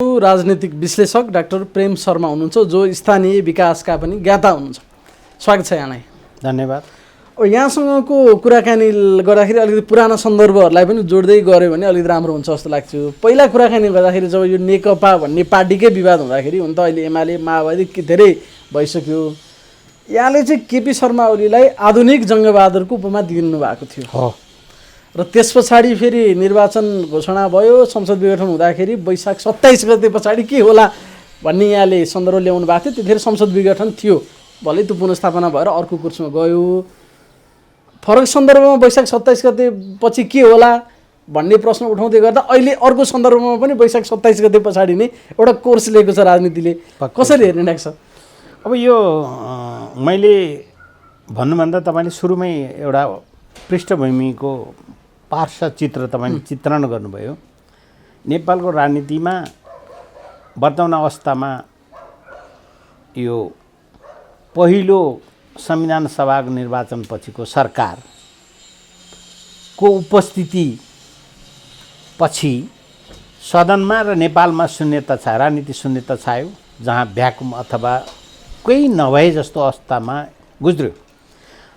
राजनीतिक विश्लेषक डाक्टर प्रेम शर्मा हुनुहुन्छ जो स्थानीय विकासका पनि ज्ञाता हुनुहुन्छ। स्वागत छ यहाँलाई। धन्यवाद। यहाँसँगको कुराकानी गर्दाखेरि अलिकति पुराना सन्दर्भहरूलाई पनि जोड्दै गऱ्यो भने अलिकति राम्रो हुन्छ जस्तो लाग्छ। पहिला कुराकानी गर्दाखेरि जब यो नेकपा भन्ने पार्टीकै विवाद हुँदाखेरि हुन त अहिले एमाले माओवादी धेरै भइसक्यो, यहाँले चाहिँ केपी शर्मा ओलीलाई आधुनिक जङ्गबहादुरको उपमा दिनु भएको थियो र त्यस पछाडि फेरि निर्वाचन घोषणा भयो, संसद विघटन हुँदाखेरि वैशाख 27 गते पछाडि के होला भन्ने यहाँले सन्दर्भ ल्याउनु भएको थियो। त्यतिखेर संसद विघटन थियो, भलै त्यो पुनर्स्थापना भएर अर्को कुर्सीमा गयो। फरक सन्दर्भमा वैशाख 27 गते पछि के होला भन्ने प्रश्न उठाउँदै गर्दा अहिले अर्को सन्दर्भमा पनि वैशाख 27 गते पछाडि नै एउटा कोर्स लिएको छ राजनीतिले। कसरी हेर्ने डाक्टर? अब यो मैले भन्नुभन्दा तपाईँले सुरुमै एउटा पृष्ठभूमिको पार्श्व चित्र तपाईँले चित्रण गर्नुभयो। नेपालको राजनीतिमा वर्तमान अवस्थामा यो पहिलो संविधान सभाको निर्वाचन पछिको सरकारको उपस्थिति पछि सदनमा र नेपालमा शून्यता छायो, राजनीति शून्यता छायो, जहाँ भ्याकुम अथवा कोही नभए जस्तो अवस्थामा गुज्र्यो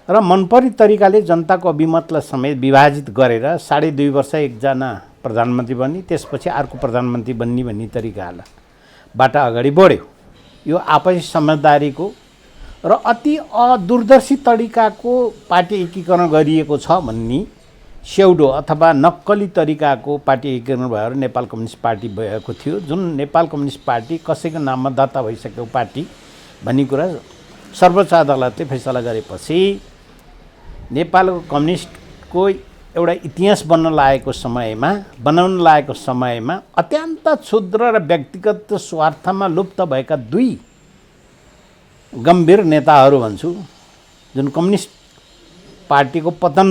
र मनपरी तरिकाले जनताको अभिमतलाई समेत विभाजित गरेर 2.5 वर्ष एकजना प्रधानमन्त्री बन्ने, त्यसपछि अर्को प्रधानमन्त्री बन्ने भन्ने तरिकाबाट अगाडि बढ्यो। यो आपसी समझदारीको र अति अदूरदर्शी तरिकाको पार्टी एकीकरण गरिएको छ भन्ने स्याउडो अथवा नक्कली तरिकाको पार्टी एकीकरण भएर नेपाल कम्युनिस्ट पार्टी भएको थियो, जुन नेपाल कम्युनिस्ट पार्टी कसैको नाममा दर्ता भइसकेको पार्टी भन्ने कुरा सर्वोच्च अदालतले फैसला गरेपछि नेपालको कम्युनिस्टको एउटा इतिहास बनाउन लागेको समयमा अत्यन्त क्षुद्र र व्यक्तिगत स्वार्थमा लुप्त भएका दुई गम्भीर नेताहरू भन्छु, जुन कम्युनिस्ट पार्टीको पतन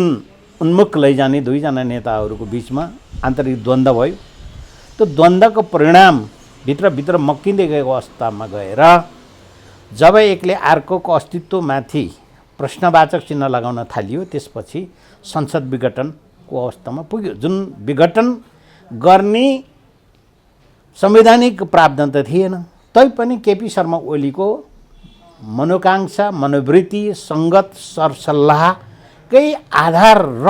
उन्मुख लैजाने दुईजना नेताहरूको बिचमा आन्तरिक द्वन्द्व भयो। त्यो द्वन्द्वको परिणाम भित्रभित्र मक्किँदै गएको अवस्थामा गएर जब एकले अर्कोको अस्तित्वमाथि प्रश्नवाचक चिन्ह लगाउन थालियो, त्यसपछि संसद विघटनको अवस्थामा पुग्यो। जुन विघटन गर्ने संवैधानिक प्रावधान त थिएन, तैपनि केपी शर्मा ओलीको मनोकांक्षा, मनोवृत्ति, सङ्गत, सरसल्लाहकै आधार र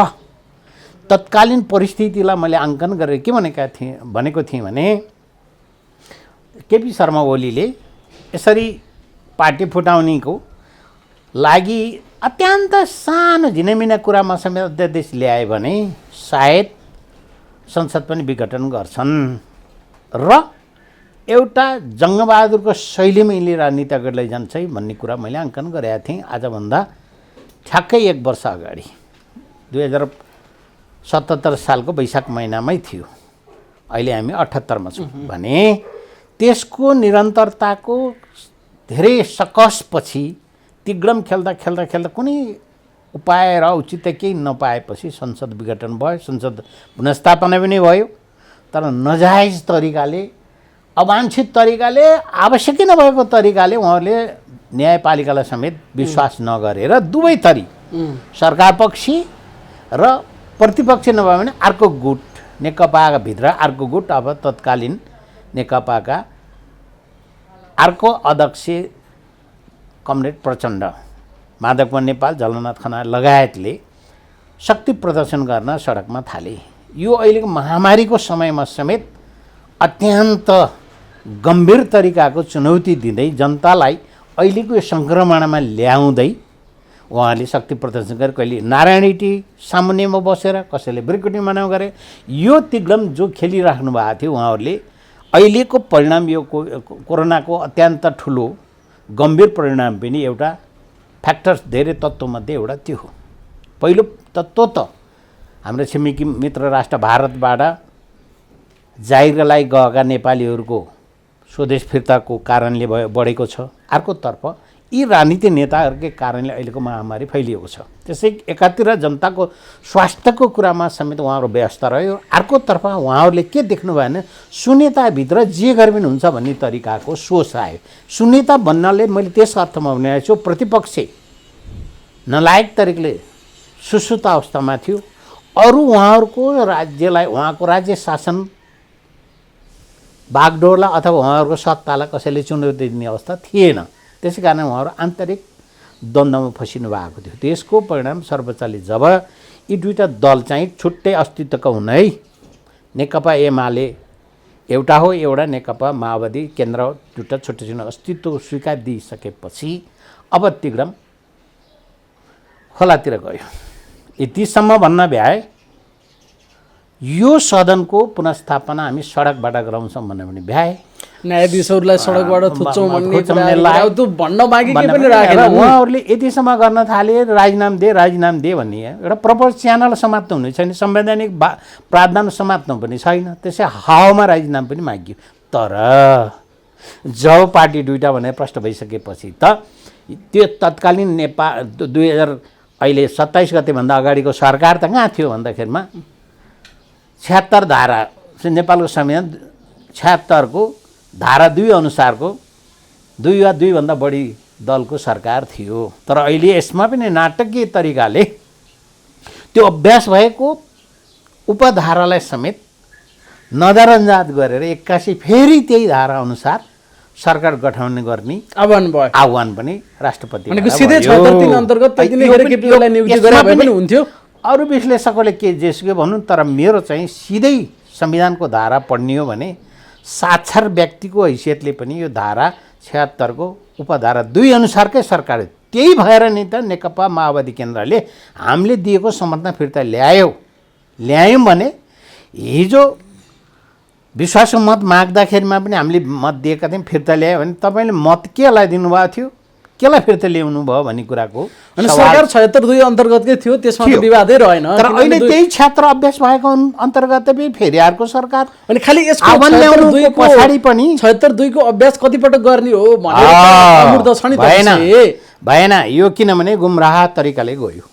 तत्कालीन परिस्थितिलाई मैले आङ्कन गरेर के भनेको थिएँ भने केपी शर्मा ओलीले यसरी पार्टी फुटाउनेको लागि अत्यन्त सानो झिनामिना कुरामा समेत अध्यादेश ल्याए भने सायद संसद पनि विघटन गर्छन् र एउटा जङ्गबहादुरको शैलीमा यिनले राजनीति अगाडि लैजान्छ भन्ने कुरा मैले आङ्कन गरेका थिएँ। आजभन्दा ठ्याक्कै 1 वर्ष अगाडि 2077 सालको वैशाख महिनामै थियो, अहिले हामी 78मा छौँ भने त्यसको निरन्तरताको धेरै सकसपछि तिग्रम खेल्दा कुनै उपाय र औचित्य केही नपाएपछि संसद विघटन भयो, संसद पुनर्स्थापना पनि भयो, तर नजायज तरिकाले, अवांछित तरिकाले, आवश्यकै नभएको तरिकाले उहाँहरूले न्यायपालिकालाई समेत विश्वास नगरेर दुवै थरी सरकार पक्षी र प्रतिपक्ष नभए भने अर्को गुट, नेकपाका भित्र अर्को गुट, अब तत्कालीन नेकपाका अर्को अध्यक्ष कमरेड प्रचण्ड, माधवकुमार नेपाल, झलनाथ खनाल लगायतले शक्ति प्रदर्शन गर्न सडकमा थाले। यो अहिलेको महामारीको समयमा समेत अत्यन्त गम्भीर तरिकाको चुनौती दिँदै जनतालाई अहिलेको यो सङ्क्रमणमा ल्याउँदै उहाँले शक्ति प्रदर्शन गरे। कहिले नारायणहिटी सामुन्नेमा बसेर, कसैले ब्रिकुटी मनाउ गरे। यो तिग्रम जो खेलिराख्नु भएको थियो उहाँहरूले, अहिलेको परिणाम यो कोरोनाको अत्यन्त ठुलो गम्भीर परिणाम पनि एउटा फ्याक्टर्स, धेरै तत्त्वमध्ये एउटा त्यो हो। पहिलो तत्त्व त हाम्रो छिमेकी मित्र राष्ट्र भारतबाट जागिरका लागि गएका नेपालीहरूको स्वदेश फिर्ताको कारणले बढेको छ। अर्कोतर्फ यी राजनीतिक नेताहरूकै कारणले अहिलेको महामारी फैलिएको छ। त्यसै एकातिर जनताको स्वास्थ्यको कुरामा समेत उहाँहरू व्यस्त रह्यो, अर्कोतर्फ उहाँहरूले के देख्नुभयो भने शून्यताभित्र जे गरे पनि हुन्छ भन्ने तरिकाको सोच आयो। शून्यता भन्नाले मैले त्यस अर्थमा भनेको छु, प्रतिपक्ष नलायक तरिकाले सुसुत अवस्थामा थियो, अरू उहाँहरूको राज्यलाई, उहाँको राज्य शासन बागडोरलाई अथवा उहाँहरूको सत्तालाई कसैले चुनौती दिने अवस्था थिएन। त्यसै कारण उहाँहरू आन्तरिक द्वन्द्वमा फसिनु भएको थियो। त्यसको परिणाम सर्वोच्चले जब यी दुईवटा दल चाहिँ छुट्टै अस्तित्वका हुन् है, नेकपा एमाले एउटा हो, एउटा नेकपा माओवादी केन्द्र, दुईवटा छुट्टै छुट्टै अस्तित्व स्वीकार दिइसकेपछि अब तिग्रम खोलातिर गयो। यतिसम्म भन्न भ्याए यो सदनको पुनर्स्थापना हामी सडकबाट गराउँछौँ भन्यो भने भ्याए, न्यायाधीशहरूलाई सडकबाट थुच्छौँ भन्ने त्यो भन्न बाँकी के पनि र राखेन। उहाँहरूले यतिसम्म गर्न थाले राजीनामा दे भन्ने एउटा प्रपर च्यानल समात्नु हुने छैन, संवैधानिक प्रावधान समात्नु पनि छैन। त्यसै हावामा राजीनामा पनि मागियो। तर जब पार्टी दुईवटा भनेर प्रष्ट भइसकेपछि त त्यो तत्कालीन नेपाल 2027 गतेभन्दा अगाडिको सरकार त कहाँ थियो भन्दाखेरिमा 76 धारा नेपालको संविधान 76 को धारा 2 अनुसारको 2 वा 2 भन्दा बढी दलको सरकार थियो। तर अहिले यसमा पनि नाटकीय तरिकाले त्यो अभ्यास भएको उपधारालाई समेत नजरअन्दाज गरेर 81 फेरि त्यही धारा अनुसार सरकार गठन गर्ने आह्वान पनि राष्ट्रपति सिधै 76 अन्तर्गत त्यतिखेर केपीओलाई नियुक्ति गरे भए पनि हुन्थ्यो। अरू विश्लेषकले के जेसुकै भन्नु, तर मेरो चाहिँ सिधै संविधानको धारा पढ्ने हो भने साक्षर व्यक्तिको हैसियतले पनि यो धारा 76 को उपधारा 2 अनुसारकै सरकार, त्यही भएर नि त नेकपा माओवादी केन्द्रले हामीले दिएको समर्थन फिर्ता ल्यायौँ भने हिजो विश्वासको मत माग्दाखेरिमा पनि हामीले मत दिएका थियौँ, फिर्ता ल्यायो भने तपाईँले मत केलाई दिनुभएको थियो, केलाई फिर्ता ल्याउनु भयो भन्ने कुराको सरकार 76 अन्तर्गतकै थियो, त्यसमा विवादै रहेन। तर अहिले त्यही छात्र अभ्यास भएको अन्तर्गत फेरि अर्को सरकार अनि खालि यसको पछाडि पनि 76 को अभ्यास कतिपटक गर्ने हो भनेर भएन यो, किनभने गुमराह तरिकाले गयो।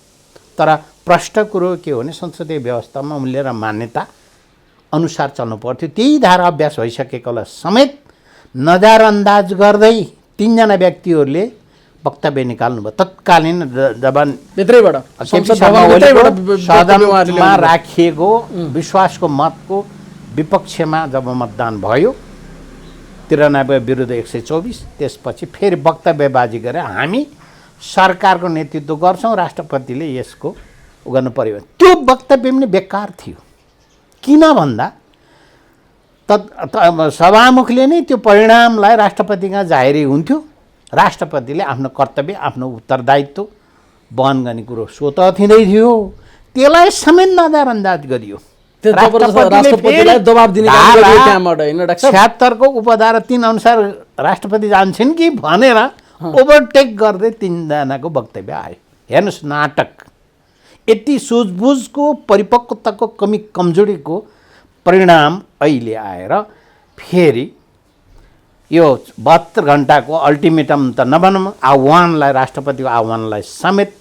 तर प्रष्ट कुरो के हो भने संसदीय व्यवस्थामा मूल्य र मान्यता अनुसार चल्नु पर्थ्यो। त्यही धारा अभ्यास भइसकेकोलाई समेत नजरअन्दाज गर्दै 3जना व्यक्तिहरूले वक्तव्य निकाल्नु भयो। तत्कालीन सदनमा राखिएको विश्वासको मतको विपक्षमा जब मतदान भयो 93 विरुद्ध 124, त्यसपछि फेरि वक्तव्यबाजी गरेर हामी सरकारको नेतृत्व गर्छौँ, राष्ट्रपतिले यसको गर्नु पर्यो। त्यो वक्तव्य पनि बेकार थियो। किन भन्दा सभामुखले नै त्यो परिणामलाई राष्ट्रपतिमा जाहेरी हुन्थ्यो, राष्ट्रपतिले आफ्नो कर्तव्य आफ्नो उत्तरदायित्व वहन गर्ने कुरो स्वतः थिँदै थियो, त्यसलाई समेत नजरअन्दाज गरियो। 76 को उपधारा 3 अनुसार राष्ट्रपति जान्छन् कि भनेर ओभरटेक गर्दै 3जनाको वक्तव्य आयो। हेर्नुहोस् नाटक, यति सुझबुझको परिपक्वताको कमजोरीको परिणाम अहिले आएर फेरि यो 72 घण्टाको अल्टिमेटम त नभनौँ, आह्वानलाई राष्ट्रपतिको आह्वानलाई समेत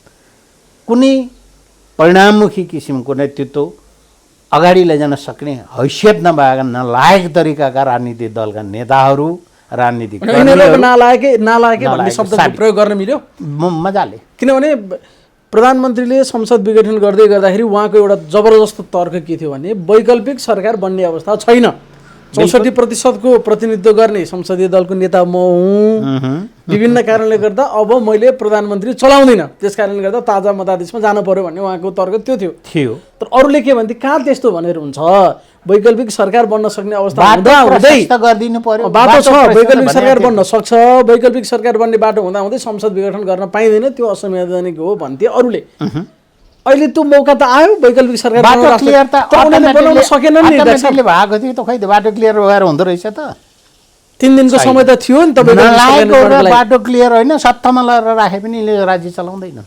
कुनै परिणाममुखी किसिमको नेतृत्व अगाडि लैजान सक्ने हैसियत नभएका नलायक तरिकाका राजनीतिक दलका नेताहरू राजनीतिक नालायकै भन्ने शब्द प्रयोग गर्न मिल्यो मजाले। किनभने प्रधानमन्त्रीले संसद विघटन गर्दै गर्दाखेरि उहाँको एउटा जबरजस्त तर्क के थियो भने वैकल्पिक सरकार बन्ने अवस्था छैन, 64% को प्रतिनिधित्व गर्ने संसदीय दलको नेता म हुँ, विभिन्न कारणले गर्दा अब मैले प्रधानमन्त्री चलाउँदिनँ, त्यस कारणले गर्दा ताजा मतादेशमा जानु पर्यो भन्ने उहाँको तर्क त्यो थियो। तर अरूले के भन्थे कहाँ त्यस्तो भनेर हुन्छ, वैकल्पिक सरकार बन्न सक्ने अवस्था हुँदै गरिदिनु पर्यो, बाटो छ, वैकल्पिक सरकार बन्न सक्छ, वैकल्पिक सरकार बन्ने बाटो हुँदाहुँदै संसद विघटन गर्न पाइँदैन, त्यो असंवैधानिक हो भन्थे अरूले। अहिले त्यो मौका त आयो, वैकल्पिक सरकार बाटो क्लियर त बनाउन सकेन नि, भएको थियो त, खै बाटो क्लियर भएर हुँदो रहेछ त। 3 दिनको समय त थियो नि तपाईँ, बाटो क्लियर होइन, सत्तामा लगाएर राखे पनि यसले राज्य चलाउँदैन,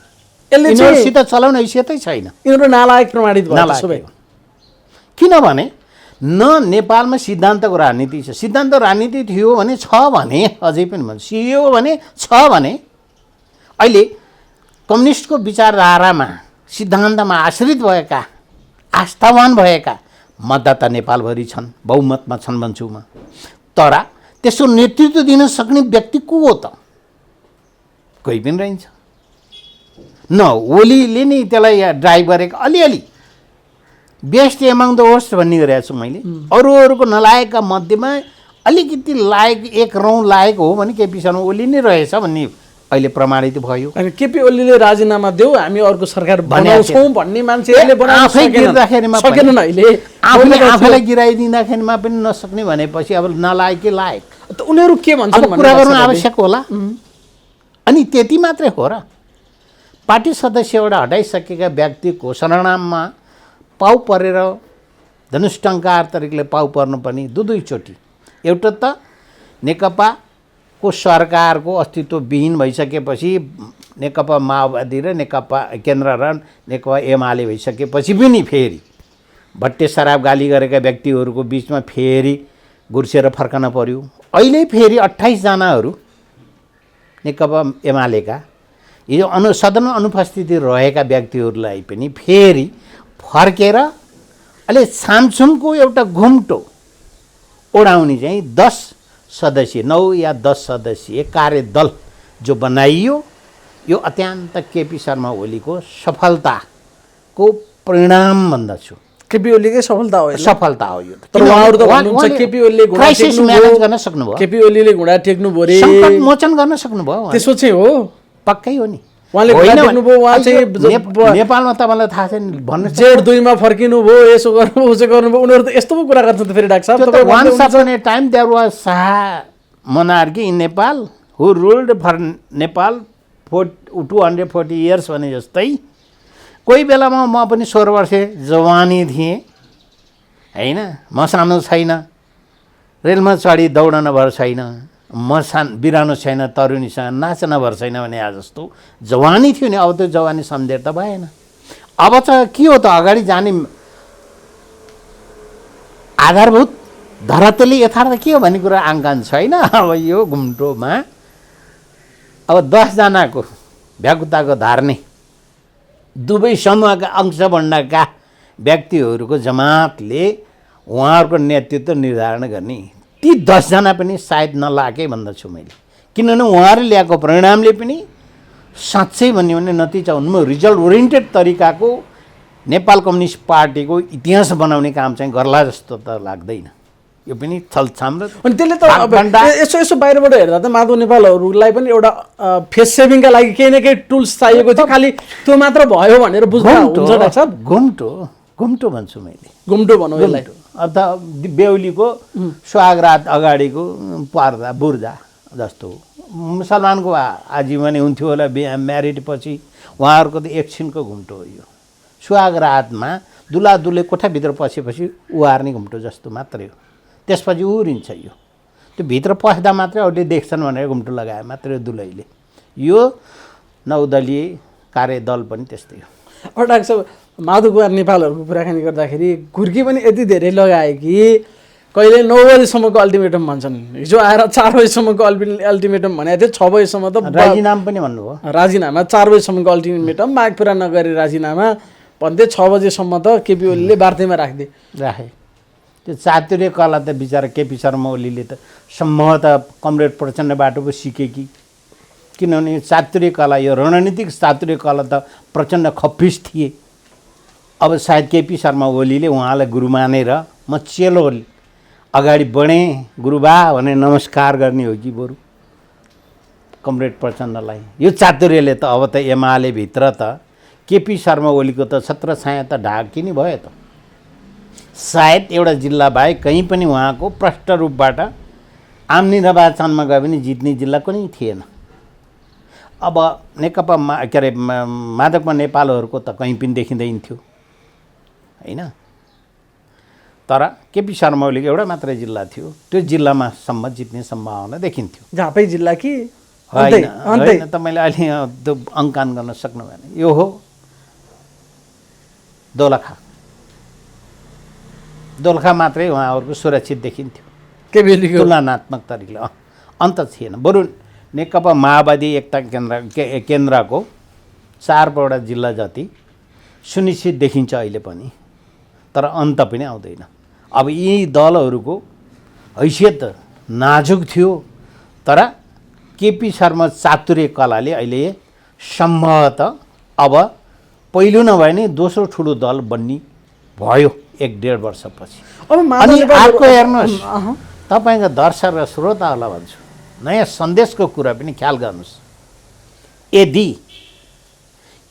यिनीहरूसित चलाउने हैसियतै छैन, यिनीहरू नालायक प्रमाणित भयो सबै। किनभने न नेपालमा सिद्धान्तको राजनीति छ, सिद्धान्त राजनीति थियो भने छ भने अझै पनि भन्छ, सियो भने छ भने अहिले कम्युनिस्टको विचारधारामा सिद्धान्तमा आश्रित भएका आस्थावान भएका मतदाता नेपालभरि छन्, बहुमतमा छन् भन्छु म। तर त्यसको नेतृत्व दिन सक्ने व्यक्ति को हो त? कोही पनि रहन्छ न। ओलीले नै त्यसलाई ड्राइभ गरेको अलिअलि बेस्ट एमङ द वर्स्ट भन्ने गरेको छु मैले। अरूहरूको नलायकका मध्येमा अलिकति लायक एक रौँ लायक हो भने केपी शर्मा ओली नै रहेछ भन्ने अहिले प्रमाणित भयो। अनि केपी ओलीले राजीनामा देऊ हामी अर्को सरकार बनाउँछौँ भन्ने मान्छेले आफै गिर्दाखेरिमा सकेनन्। अहिले आफैलाई गिराइदिँदाखेरिमा पनि नसक्ने भनेपछि अब नलायकै लायक त उनीहरू के भन्छन् कुरा गर्नु आवश्यक होला। अनि त्यति मात्रै हो र, पार्टी सदस्यबाट हटाइसकेका व्यक्तिको सरनाममा पाउ परेर धनुष्टङ्कार तरिकाले पाउ पर्नुपर्ने दुईचोटि, एउटा त नेकपाको सरकारको अस्तित्वविहीन भइसकेपछि नेकपा माओवादी र नेकपा केन्द्र र नेकपा एमाले भइसकेपछि पनि फेरि भट्टे शराब गाली गरेका व्यक्तिहरूको बिचमा फेरि गुर्सेर फर्कन पर्यो। अहिले फेरि 28 जनाहरू नेकपा एमालेका यो सदनमा अनुपस्थिति रहेका व्यक्तिहरूलाई पनि फेरि फर्केर अहिले छामछुमको एउटा घुम्टो ओढाउने चाहिँ 10 सदस्यीय 9 या 10 सदस्यीय कार्यदल जो बनाइयो, यो अत्यन्त केपी शर्मा ओलीको सफलताको परिणाम भन्दछु। केपी ओलीकै सफलता हो, सफलता हो यो। तर उहाँहरू त भन्नुहुन्छ केपी ओलीले क्राइसिस म्यानेज गर्न सक्नुभयो, केपी ओलीले घुँडा टेक्नु भरे, सङ्कट मोचन गर्न सक्नुभयो। त्यसो चाहिँ हो, पक्कै हो नि। उहाँले घुँडा टेक्नु भयो, उहाँ चाहिँ नेपालमा तपाईँलाई थाहा छैन भन्नु जेठ 2 मा फर्किनु भयो, यसो गर्नु उसो गर्नुभयो, उनीहरू त यस्तो पो कुरा गर्छ त फेरि डाक्टर साहब। तपाईँ once upon a time there was Shah monarchy in Nepal who ruled for Nepal for 240 years भने जस्तै कोही बेलामा म पनि 16 वर्ष जवानी थिएँ हैन, म सानो छैन, रेलमा चढी दौडन भर छैन, म बिरानो छैन, तरुणीसँग नाच्न भर छैन भने आज जस्तो जवानी थियो नि। अब त्यो जवानी सम्झेर त भएन। अब त के हो त, अगाडि जाने आधारभूत धरातली यथार्थ के हो भन्ने कुरा आङ्कन छैन। अब यो घुम्टोमा अब 10 जनाको भ्याकुताको धार्ने दुवै समूहका अंशभण्डका व्यक्तिहरूको जमातले उहाँहरूको नेतृत्व निर्धारण गर्ने, ती 10 जना पनि सायद नलागे भन्दछु मैले। किनभने उहाँहरूले ल्याएको परिणामले पनि साँच्चै भन्यो भने नतिजा हुनुमा रिजल्ट ओरिएन्टेड तरिकाको नेपाल कम्युनिस्ट पार्टीको इतिहास बनाउने काम चाहिँ गर्ला जस्तो त लाग्दैन। यो पनि छलछाम र अनि त्यसले त यसो यसो बाहिरबाट हेर्दा त माधव नेपालहरूलाई पनि एउटा फेस सेभिङका लागि केही न केही टुल्स चाहिएको थियो, खालि त्यो मात्र भयो भनेर बुझ्दा हुन्छ डाक्टर साहब। घुम्टो भन्छु मैले, घुम्टो भनौँ यसलाई। अथवा बेहुलीको सुहागरात अगाडिको पर्दा बुर्जा जस्तो मुसलमानको आजीवनै हुन्थ्यो होला, म्यारिड पछि उहाँहरूको त एकछिनको घुम्टो हो यो। सुहागरातमा दुला दुले कोठाभित्र पसेपछि उहार्ने घुम्टो जस्तो मात्रै हो, त्यसपछि उरिन्छ यो। त्यो भित्र पस्दा मात्रै अरूले देख्छन् भनेर घुम्टो लगाए मात्रै दुलैले। यो 9 दलीय कार्यदल पनि त्यस्तै हो। डाक्टर साहब, माधव कुमार नेपालहरूको कुराकानी गर्दाखेरि घुर्की पनि यति धेरै लगाए कि कहिले 9 बजीसम्मको अल्टिमेटम भन्छन्, हिजो आएर 4 बजीसम्मको अल्टिमेटम भनेको थियो, 6 बजीसम्म त राजीनामा पनि भन्नुभयो। राजीनामा 4 बजीसम्मको अल्टिमेटम, माग पुरा नगरे राजीनामा भन्दै 6 बजेसम्म त केपी ओलीले बार्दैमा राखे। त्यो चातुर्य कला त बिचरा केपी शर्मा ओलीले त सम्भवतः कमरेड प्रचण्डबाट पो सिके कि, किनभने चातुर्य कला, यो रणनीतिक चातुर्य कला त प्रचण्ड खप्पिस थिए। अब सायद केपी शर्मा ओलीले उहाँलाई गुरु मानेर म चेलो अगाडि बढेँ गुरुबा भने नमस्कार गर्ने हो कि बरु कमरेड प्रचण्डलाई। यो चातुर्यले त अब त एमाले भित्र त केपी शर्मा ओलीको त छत्र छाया त ढाकिने भयो त। सायद एउटा जिल्ला बाहेक कहीँ पनि उहाँको प्रष्ट रूपबाट आम निर्वाचनमा गए पनि जित्ने जिल्ला कुनै थिएन। अब नेकपा के अरे माधवमा नेपालहरूको त कहीँ पनि देखिँदैन थियो हैन। तर केपी शर्मा ओलीको एउटा मात्रै जिल्ला थियो, त्यो जिल्लामा सम्म जित्ने सम्भावना देखिन्थ्यो। झापै जिल्ला कि होइन त मैले अहिले त्यो अङ्कन गर्न सक्नु भएन। यो हो दोलखा मात्रै उहाँहरूको सुरक्षित देखिन्थ्यो तुलनात्मक तरिकाले, अन्त थिएन। बरु नेकपा माओवादी एकता केन्द्रको 4वटा जिल्ला जति सुनिश्चित देखिन्छ अहिले पनि, तर अन्त पनि आउँदैन। अब यी दलहरूको हैसियत नाजुक थियो, तर केपी शर्मा चातुर्य कलाले अहिले सम्भवतः अब पहिलो नभए नि दोस्रो ठुलो दल बन्ने भयो 1-1.5 वर्षपछि। अब अनि अर्को हेर्नुहोस्, तपाईँको दर्शक र श्रोताहरूलाई भन्छु, नयाँ सन्देशको कुरा पनि ख्याल गर्नुहोस्। यदि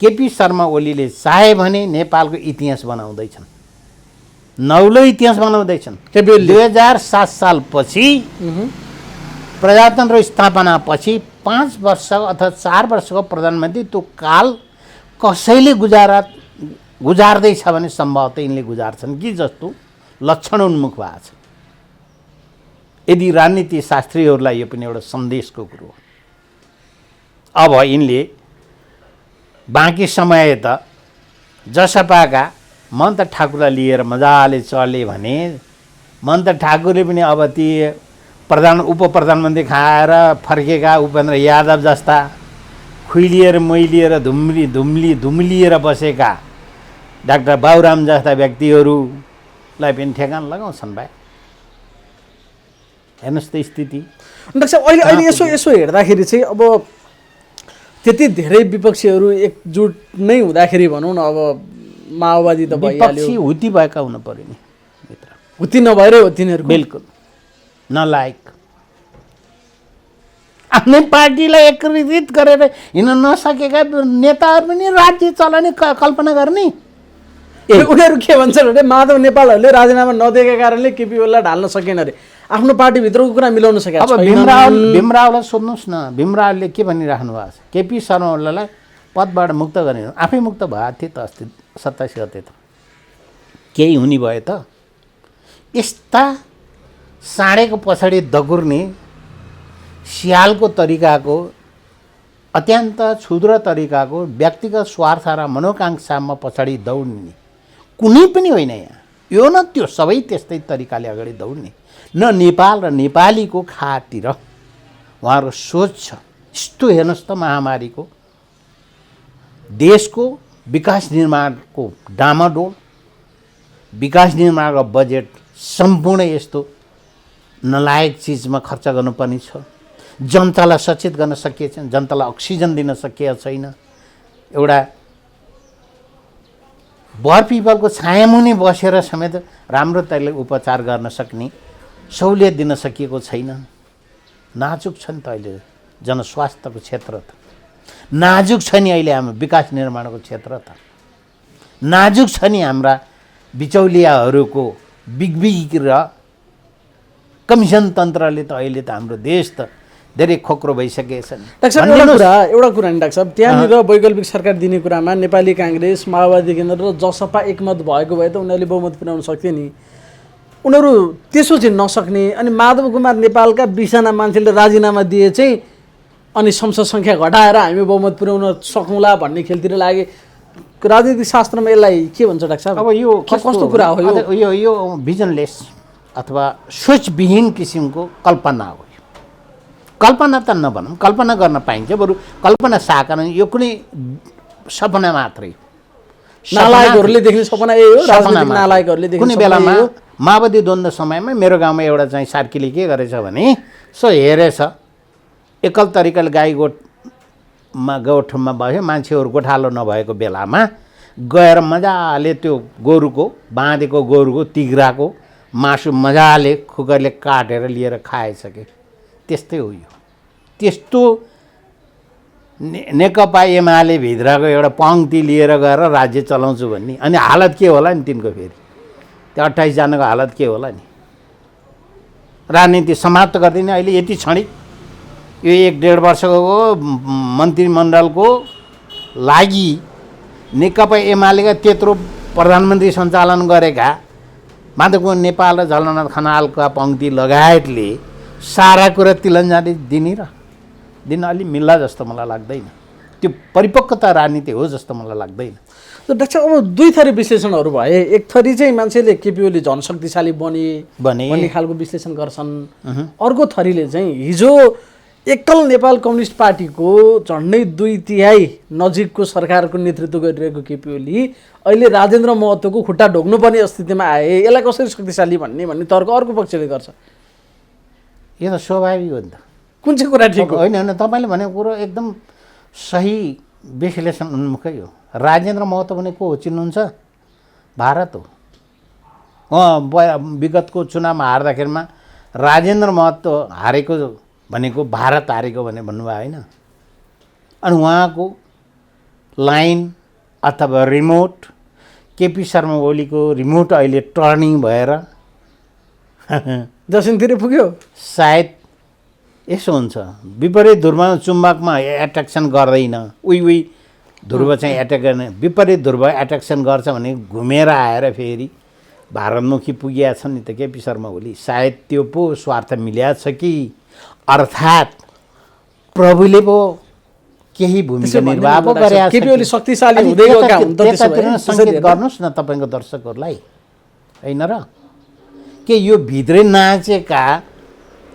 केपी शर्मा ओलीले चाहे भने नेपालको इतिहास बनाउँदैछन्, नौलो इतिहास बनाउँदैछन्। 2007 सालपछि प्रजातन्त्र स्थापनापछि 5 वर्ष अथवा 4 वर्षको प्रधानमन्त्री त्यो काल कसैले गुजार्दैछ भने सम्भवतः यिनले गुजार्छन् कि जस्तो लक्षण उन्मुख भएको छ। यदि राजनीति शास्त्रीहरूलाई यो पनि एउटा सन्देशको कुरो हो। अब यिनले बाँकी समय त जसपाका मन्त्र ठाकुरलाई लिएर मजाले चले भने मन्त्र ठाकुरले पनि अब ती उप प्रधानमन्त्री खाएर फर्केका उपेन्द्र यादव जस्ता खुइलिएर मैलिएर धुम्लिएर बसेका डाक्टर बाबुराम जस्ता व्यक्तिहरूलाई पनि ठेगान लगाउँछन् भाइ। हेर्नुहोस् त स्थिति। डाक्टर साहब अहिले यसो हेर्दाखेरि चाहिँ अब त्यति धेरै विपक्षीहरू एकजुट नै हुँदाखेरि भनौँ न, अब माओवादी त भइहाल्यो, हुती भएका हुनु पर्यो नि मित्र। हुती नभएर हो तिनीहरू बिल्कुल नलायक। आफ्नै पार्टीलाई एकीकृत गरेर हिँड्न नसकेका नेताहरू पनि राज्य चलाउने कल्पना गर्ने। उनीहरू के भन्छन् भने माधव नेपालहरूले राजीनामा नदिएका कारणले केपी ओलीलाई ढाल्न सकेन अरे, आफ्नो पार्टीभित्रको कुरा मिलाउन सकेन। अब भीमरावलाई सोध्नुहोस् न, भीमरावले के भनिराख्नु भएको छ? केपी शर्मा ओलीलाई पदबाट मुक्त गर्ने, आफै मुक्त भएको थियो त अस्ति 27 गते त। केही हुने भयो त? यस्ता साँडेको पछाडि दगुर्ने सियालको तरिकाको, अत्यन्त क्षुद्र तरिकाको व्यक्तिगत स्वार्थ र मनोकाङ्क्षामा पछाडि दौड्ने कुनै पनि होइन यहाँ। यो न त्यो, सबै त्यस्तै तरिकाले अगाडि दौड्ने। न नेपाल र नेपालीको खातिर उहाँहरूको सोच छ। यस्तो हेर्नुहोस् त, महामारीको देशको विकास निर्माणको डामाडोल, विकास निर्माणको बजेट सम्पूर्ण यस्तो नलायक चिजमा खर्च गर्नुपर्ने छ। जनतालाई सचेत गर्न सकिएन, जनतालाई अक्सिजन दिन सकिएको छैन। एउटा बर पिपलको छायामुनि बसेर समेत राम्रो तरिकाले उपचार गर्न सक्ने सहुलियत दिन सकिएको छैन। नाजुक छ नि त अहिले जनस्वास्थ्यको क्षेत्र, त नाजुक छ नि अहिले हाम्रो विकास निर्माणको क्षेत्र, त नाजुक छ नि हाम्रा बिचौलियाहरूको बिगबिग र कमिसन तन्त्रले त अहिले त हाम्रो देश त धेरै खोक्रो भइसकेको छ। एउटा कुरा नि डाक्टर साहब, त्यहाँनिर वैकल्पिक सरकार दिने कुरामा नेपाली काङ्ग्रेस, माओवादी केन्द्र र जसपा एकमत भएको भए त उनीहरूले बहुमत पुर्याउन सक्थे नि। उनीहरू त्यसो चाहिँ नसक्ने, अनि माधव कुमार नेपालका 20 जना मान्छेले राजीनामा दिए चाहिँ अनि संसद सङ्ख्या घटाएर हामी बहुमत पुर्याउन सकौँला भन्ने खेलतिर लागे। राजनीतिक शास्त्रमा यसलाई के भन्छ डाक्टर साहब? अब यो कस्तो कुरा हो? यो भिजनलेस अथवा सोचविहीन किसिमको कल्पना हो। कल्पना त नभनौँ, कल्पना गर्न पाइन्छ, बरु कल्पना साकार यो कुनै सपना मात्रै। नालायकहरूले देख्ने सपना यही हो, राजनीतिक नालायकहरूले देख्ने। कुनै बेलामा माओवादी द्वन्द्व समयमा मेरो गाउँमा एउटा चाहिँ सार्कीले के गरेछ भने सो हेरेछ, एकल तरिकाले गोठमा भयो, मान्छेहरू गोठालो नभएको बेलामा गएर मजाले त्यो गोरुको बाँधेको गोरुको तिघ्राको मासु मजाले खुकरले काटेर लिएर खाएछ कि। त्यस्तै हो यो। त्यस्तो नेकपा एमाले भित्रको एउटा पङ्क्ति लिएर गएर राज्य चलाउँछु भन्ने, अनि हालत के होला नि तिनको? फेरि त्यो 28 जनाको हालत के होला नि? राजनीति समाप्त गरिदिने अहिले यति क्षणिक यो 1-1.5 वर्षको मन्त्रीमण्डलको लागि नेकपा एमालेका त्यत्रो प्रधानमन्त्री सञ्चालन गरेका माधव नेपाल र झलनाथ खनालका पङ्क्ति लगायतले सारा कुरा तिलन्जाले दिन अलि मिल्ला जस्तो मलाई लाग्दैन। त्यो परिपक्वता राजनीति हो जस्तो मलाई लाग्दैन। डाक्टर साहब, अब दुई थरी विश्लेषणहरू भए। एक थरी चाहिँ मान्छेले केपी ओली झन् शक्तिशाली बने भन्ने खालको विश्लेषण गर्छन्। अर्को थरीले चाहिँ हिजो एकल नेपाल कम्युनिस्ट पार्टीको झन्डै 2/3 नजिकको सरकारको नेतृत्व गरिरहेको केपी ओली अहिले राजेन्द्र महतोको खुट्टा ढोक्नुपर्ने स्थितिमा आए, यसलाई कसरी शक्तिशाली भन्ने तर्क अर्को पक्षले गर्छ। यो त स्वाभाविक हो नि त। कुन चाहिँ कुरा ठिक हो? होइन, तपाईँले भनेको कुरो एकदम सही विश्लेषण उन्मुखै हो। राजेन्द्र महतो भने को हो चिन्नुहुन्छ? भारत हो। विगतको चुनावमा हार्दाखेरिमा राजेन्द्र महतो हारेको भनेको भारत हारेको भने भन्नुभयो होइन। अनि उहाँको लाइन अथवा रिमोट केपी शर्मा ओलीको रिमोट अहिले टर्निङ भएर दक्षिणतिर पुग्यो। सायद यसो हुन्छ, विपरीत ध्रुवमा चुम्बकमा एट्र्याक्सन गर्दैन, उही ध्रुव चाहिँ एट्याक गर्ने, विपरीत ध्रुव एट्र्याक्सन गर्छ भने घुमेर आएर फेरि भारतमुखी पुगिया छ नि त केपी शर्मा ओली। सायद त्यो पो स्वार्थ मिल्या छ कि अर्थात् प्रभुले पो केही भूमिका निर्वाह पो गरेका छ। केपी ओली शक्तिशाली हुँदै गएका हुन् त त्यसो भए सङ्केत गर्नुहोस् न तपाईँको दर्शकहरूलाई, होइन र? के यो भित्रै नाचेका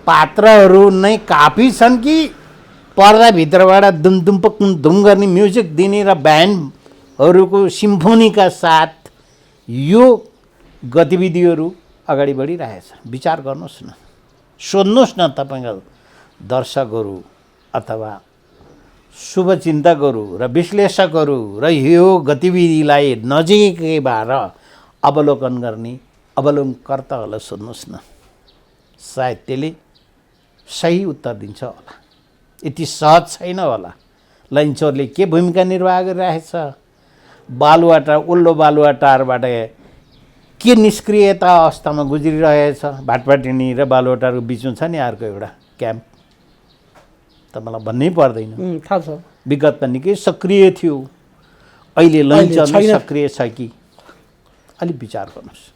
पात्रहरू नै काफी छन् कि पर्दाभित्रबाट दुमदुम्पक धुम गर्ने म्युजिक दिने र ब्यान्डहरूको सिम्फोनीका साथ यो गतिविधिहरू अगाडि बढिरहेछ? विचार गर्नुहोस् न, सोध्नुहोस् न तपाईँको दर्शकहरू अथवा शुभचिन्तकहरू र विश्लेषकहरू र यो गतिविधिलाई नजिकैबाट अवलोकन गर्ने अवलोकनकर्ताहरूलाई सोध्नुहोस् न, सायद त्यसले सही उत्तर दिन्छ होला। यति सहज छैन होला। लैनचौरले के भूमिका निर्वाह गरिरहेछ? बालुवाटार उल्लो बालुवाटारबाट के निष्क्रियता अवस्थामा गुज्रिरहेछ? भाटपाटिनी र बालुवाटारको बिचमा छ नि अर्को एउटा क्याम्प, तपाईँलाई भन्नै पर्दैन, थाहा छ। विगतमा निकै सक्रिय थियो, अहिले लैनचौरमा सक्रिय छ कि? अलिक विचार गर्नुहोस्।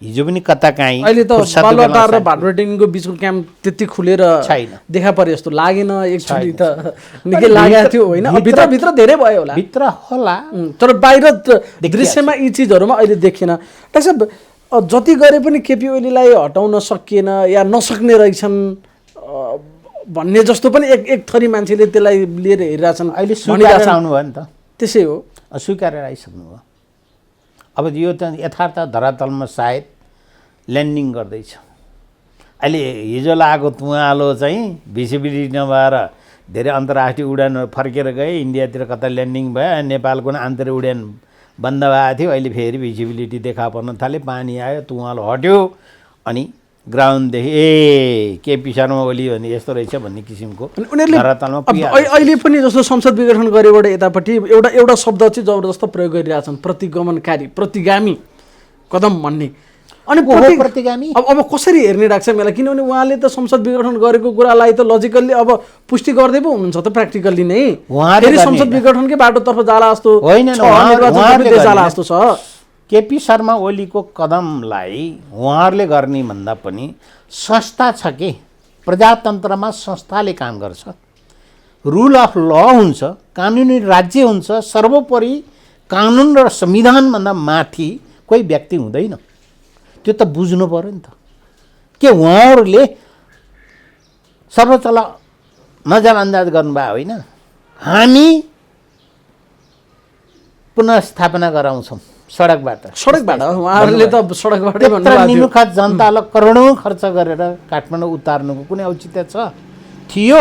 हिजो पनि कता काहीँ अहिले त बालुवाटार र भाटपाटिनीको बिचको क्याम्प त्यति खुलेर छैन, देखा परे जस्तो लागेन। एकचोटि त निकै लागेको थियो होइन, भित्र धेरै भयो होला, भित्र होला, तर बाहिर दृश्यमा यी चिजहरूमा अहिले देखिएन। डाक्टर साहब, जति गरे पनि केपी ओलीलाई हटाउन सकिएन या नसक्ने रहेछन् भन्ने जस्तो पनि एक थरी मान्छेले त्यसलाई लिएर हेरिरहेछन्। अहिले स्वीकारेर आउनुभयो नि त, त्यसै हो, स्वीकारेर आइसक्नुभयो। अब यो त यथार्थ धरातलमा सायद ल्यान्डिङ गर्दैछ। अहिले हिजो लागेको तुवालो चाहिँ भिजिबिलिटी नभएर धेरै अन्तर्राष्ट्रिय उडानहरू फर्केर गए, इन्डियातिर कता ल्यान्डिङ भयो, नेपालको आन्तरिक उडान बन्द भएको थियो, अहिले फेरि भिजिबिलिटी देखा पर्न थाल्यो, पानी आयो, तुवालो हट्यो, अनि ग्राउन्डदेखि केपी शर्मा ओली भने यस्तो रहेछ भन्ने किसिमको धरातलमा अहिले पनि जस्तो संसद विघटन गरेबाट यतापट्टि एउटा शब्द चाहिँ जबरजस्त प्रयोग गरिरहेछन्, प्रतिगमनकारी, प्रतिगामी कदम भन्ने। अनि प्रतिगामी अब कसरी हेर्ने डाक्टर साहब मलाई? किनभने उहाँले त संसद विघटन गरेको कुरालाई त लजिकल्ली अब पुष्टि गर्दै पो हुनुहुन्छ त प्र्याक्टिकल्ली नै। फेरि संसद विघटनकै बाटोतर्फ जाला जस्तो होइन, जाला जस्तो छ। केपी शर्मा ओलीको कदमलाई उहाँहरूले गर्ने भन्दा पनि संस्था छ कि प्रजातन्त्रमा संस्थाले काम गर्छ, रुल अफ ल हुन्छ, कानुनी राज्य हुन्छ, सर्वोपरि कानुन र संविधानभन्दा माथि कोही व्यक्ति हुँदैन। त्यो त बुझ्नु पऱ्यो नि त। के उहाँहरूले सर्वोच्चलाई नजरअन्दाज गर्नुभयो होइन? हामी पुनर्स्थापना गराउँछौँ सडकबाट उहाँहरूले त सडकबाट निमुखा जनतालाई करोडौँ खर्च गरेर काठमाडौँ उतार्नुको कुनै औचित्य थियो?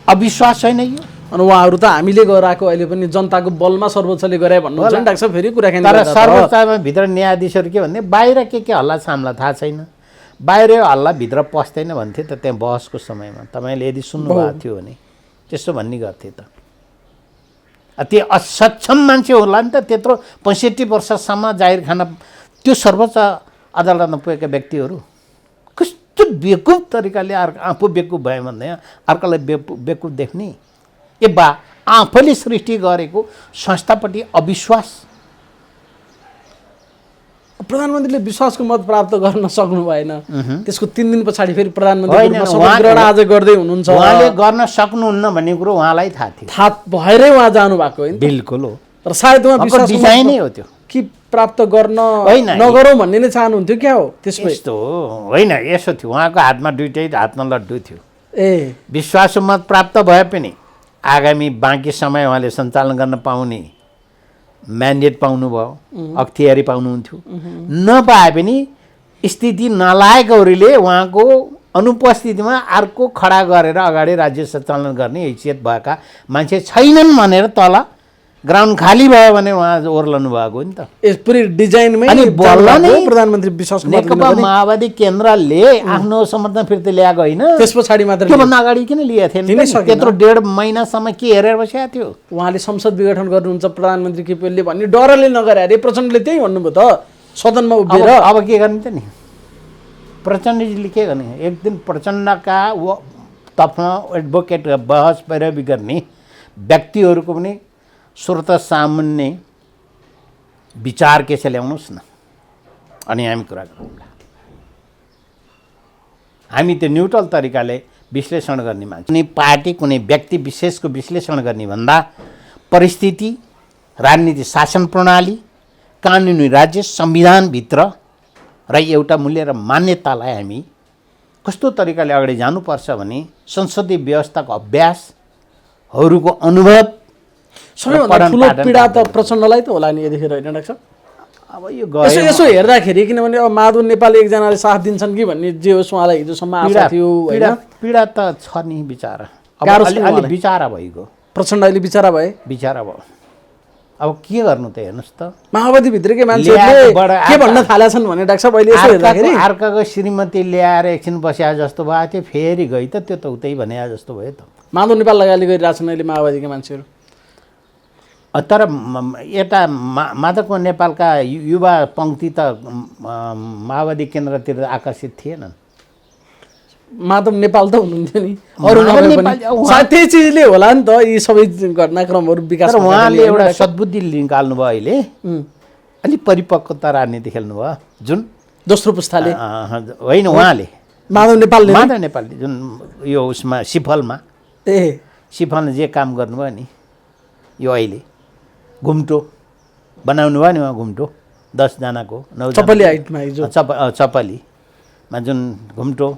अविश्वास छैन यो। अनि उहाँहरू त हामीले गराएको अहिले पनि जनताको बलमा सर्वोच्चले गरे भन्नुहुन्छ नि डाक्टर साहब। फेरि कुराकानी तर सर्वोच्चमा भित्र न्यायाधीशहरू के भन्ने, बाहिर के हल्ला छ हामीलाई थाहा छैन, बाहिर हल्ला भित्र पस्दैन भन्थे त त्यहाँ बहसको समयमा। तपाईँले यदि सुन्नुभएको थियो भने त्यसो भन्ने गर्थे त। त्यो असक्षम मान्छे होला नि त, त्यत्रो 65 वर्षसम्म जाहिर खान त्यो सर्वोच्च अदालतमा पुगेका व्यक्तिहरू कस्तो बेकुफ तरिकाले आफू बेकुफ भयो भन्दै अर्कालाई बेकुफ देख्ने। ए बा आफैले सृष्टि गरेको संस्थापट्टि अविश्वास। प्रधानमन्त्रीले विश्वासको मत प्राप्त गर्न सक्नु भएन, त्यसको 3 दिन पछाडि फेरि प्रधानमन्त्री आज गर्दै हुनुहुन्छ। उहाँले गर्न सक्नुहुन्न भन्ने कुरो उहाँलाई थाहा थियो, थाहा भएरै उहाँ जानु भएको होइन? बिल्कुल हो। तर सायद उहाँ विश्वास डिजाइनै हो त्यो कि प्राप्त गर्न नगरौँ भन्ने नै चाहनुहुन्थ्यो क्या हो? त्यसमा यस्तो होइन, यसो थियो, उहाँको हातमा दुइटै हातमा लड्डु थियो। विश्वासको मत प्राप्त भए पनि आगामी बाँकी समय उहाँले सञ्चालन गर्न पाउने म्यान्डेट पाउनुभयो, अख्तियारी पाउनुहुन्थ्यो। नपाए पनि स्थिति नलायकहरूले उहाँको अनुपस्थितिमा अर्को खडा गरेर अगाडि राज्य सञ्चालन गर्ने हैसियत भएका मान्छे छैनन् भनेर तल ग्राउन्ड खाली भयो भने उहाँ ओर्लनु भएको हो नि त। यस पुरै डिजाइनमै अनि बल्ल नै प्रधानमन्त्री विश्वासको मत नेकपा माओवादी केन्द्रले आफ्नो समर्थन फिर्ती ल्याएको होइन, त्यस पछाडि मात्र त्योभन्दा अगाडि किन लिएको थिएन? त्यत्रो 1.5 महिनासम्म के हेरेर बसेको थियो? उहाँले संसद विघटन गर्नुहुन्छ प्रधानमन्त्री केपी ओलीले भन्ने डरले नगरे अरे प्रचण्डले त्यही भन्नुभयो त सदनमा उभिएर। अब के गर्ने त नि प्रचण्डजीले के गर्ने? एक दिन प्रचण्डका तर्फमा एडभोकेट बहस पैरवी गर्ने व्यक्तिहरूको पनि स्रोत सामान्य विचार के छ ल्याउनुहोस् न, अनि हामी कुरा गरौँला। हामी त्यो न्युट्रल तरिकाले विश्लेषण गर्ने मान्छे, कुनै पार्टी कुनै व्यक्ति विशेषको विश्लेषण गर्ने भन्दा परिस्थिति, राजनीति शासन प्रणाली, कानुनी राज्य संविधानभित्र र एउटा मूल्य र मान्यतालाई हामी कस्तो तरिकाले अगाडि जानुपर्छ भने संसदीय व्यवस्थाको अभ्यासहरूको अनुभव। सबैभन्दा ठुलो पीडा त प्रचण्डलाई त होला नि यतिखेर होइन डाक्टर? अब यो यसो हेर्दाखेरि किनभने अब माधव नेपाल एकजनाले साथ दिन्छन् कि भन्ने जे होस् उहाँलाई हिजोसम्म आशा थियो होइन? पीडा त छ नि बिचारा, अलि बिचारा भइगयो प्रचण्ड अहिले बिचारा भए, बिचारा भयो। अब के गर्नु त हेर्नुहोस् त, माओवादी भित्रकै मान्छेहरूले के भन्न थालेका छन् भने डाक्टर साहब अहिले यसो हेर्दाखेरि अर्काको श्रीमती ल्याएर एकछिन बस्या जस्तो भयो थियो, फेरि गई त त्यो त उतै भने जस्तो भयो त। माधव नेपाल लगाली गरिरहेछन् अहिले माओवादीका मान्छेहरू। तर यता माधव नेपालका युवा पङ्क्ति त माओवादी केन्द्रतिर आकर्षित थिएनन्। माधव नेपाल त हुनुहुन्थ्यो नि, अरू सायद त्यही चिजले होला नि त यी सबै घटनाक्रमहरू विकास। तर उहाँले एउटा सद्बुद्धि निकाल्नु भयो अहिले, अलिक परिपक्वता राजनीति खेल्नुभयो जुन दोस्रो पुस्ताले होइन, उहाँले माधव नेपालले जुन यो उसमा सिफलमा सिफलमा जे काम गर्नुभयो नि, यो अहिले घुम्टो बनाउनु भयो नि, उहाँ घुम्टो 10 जनाको 9 चपली हाइटमा चपलीमा जुन घुम्टो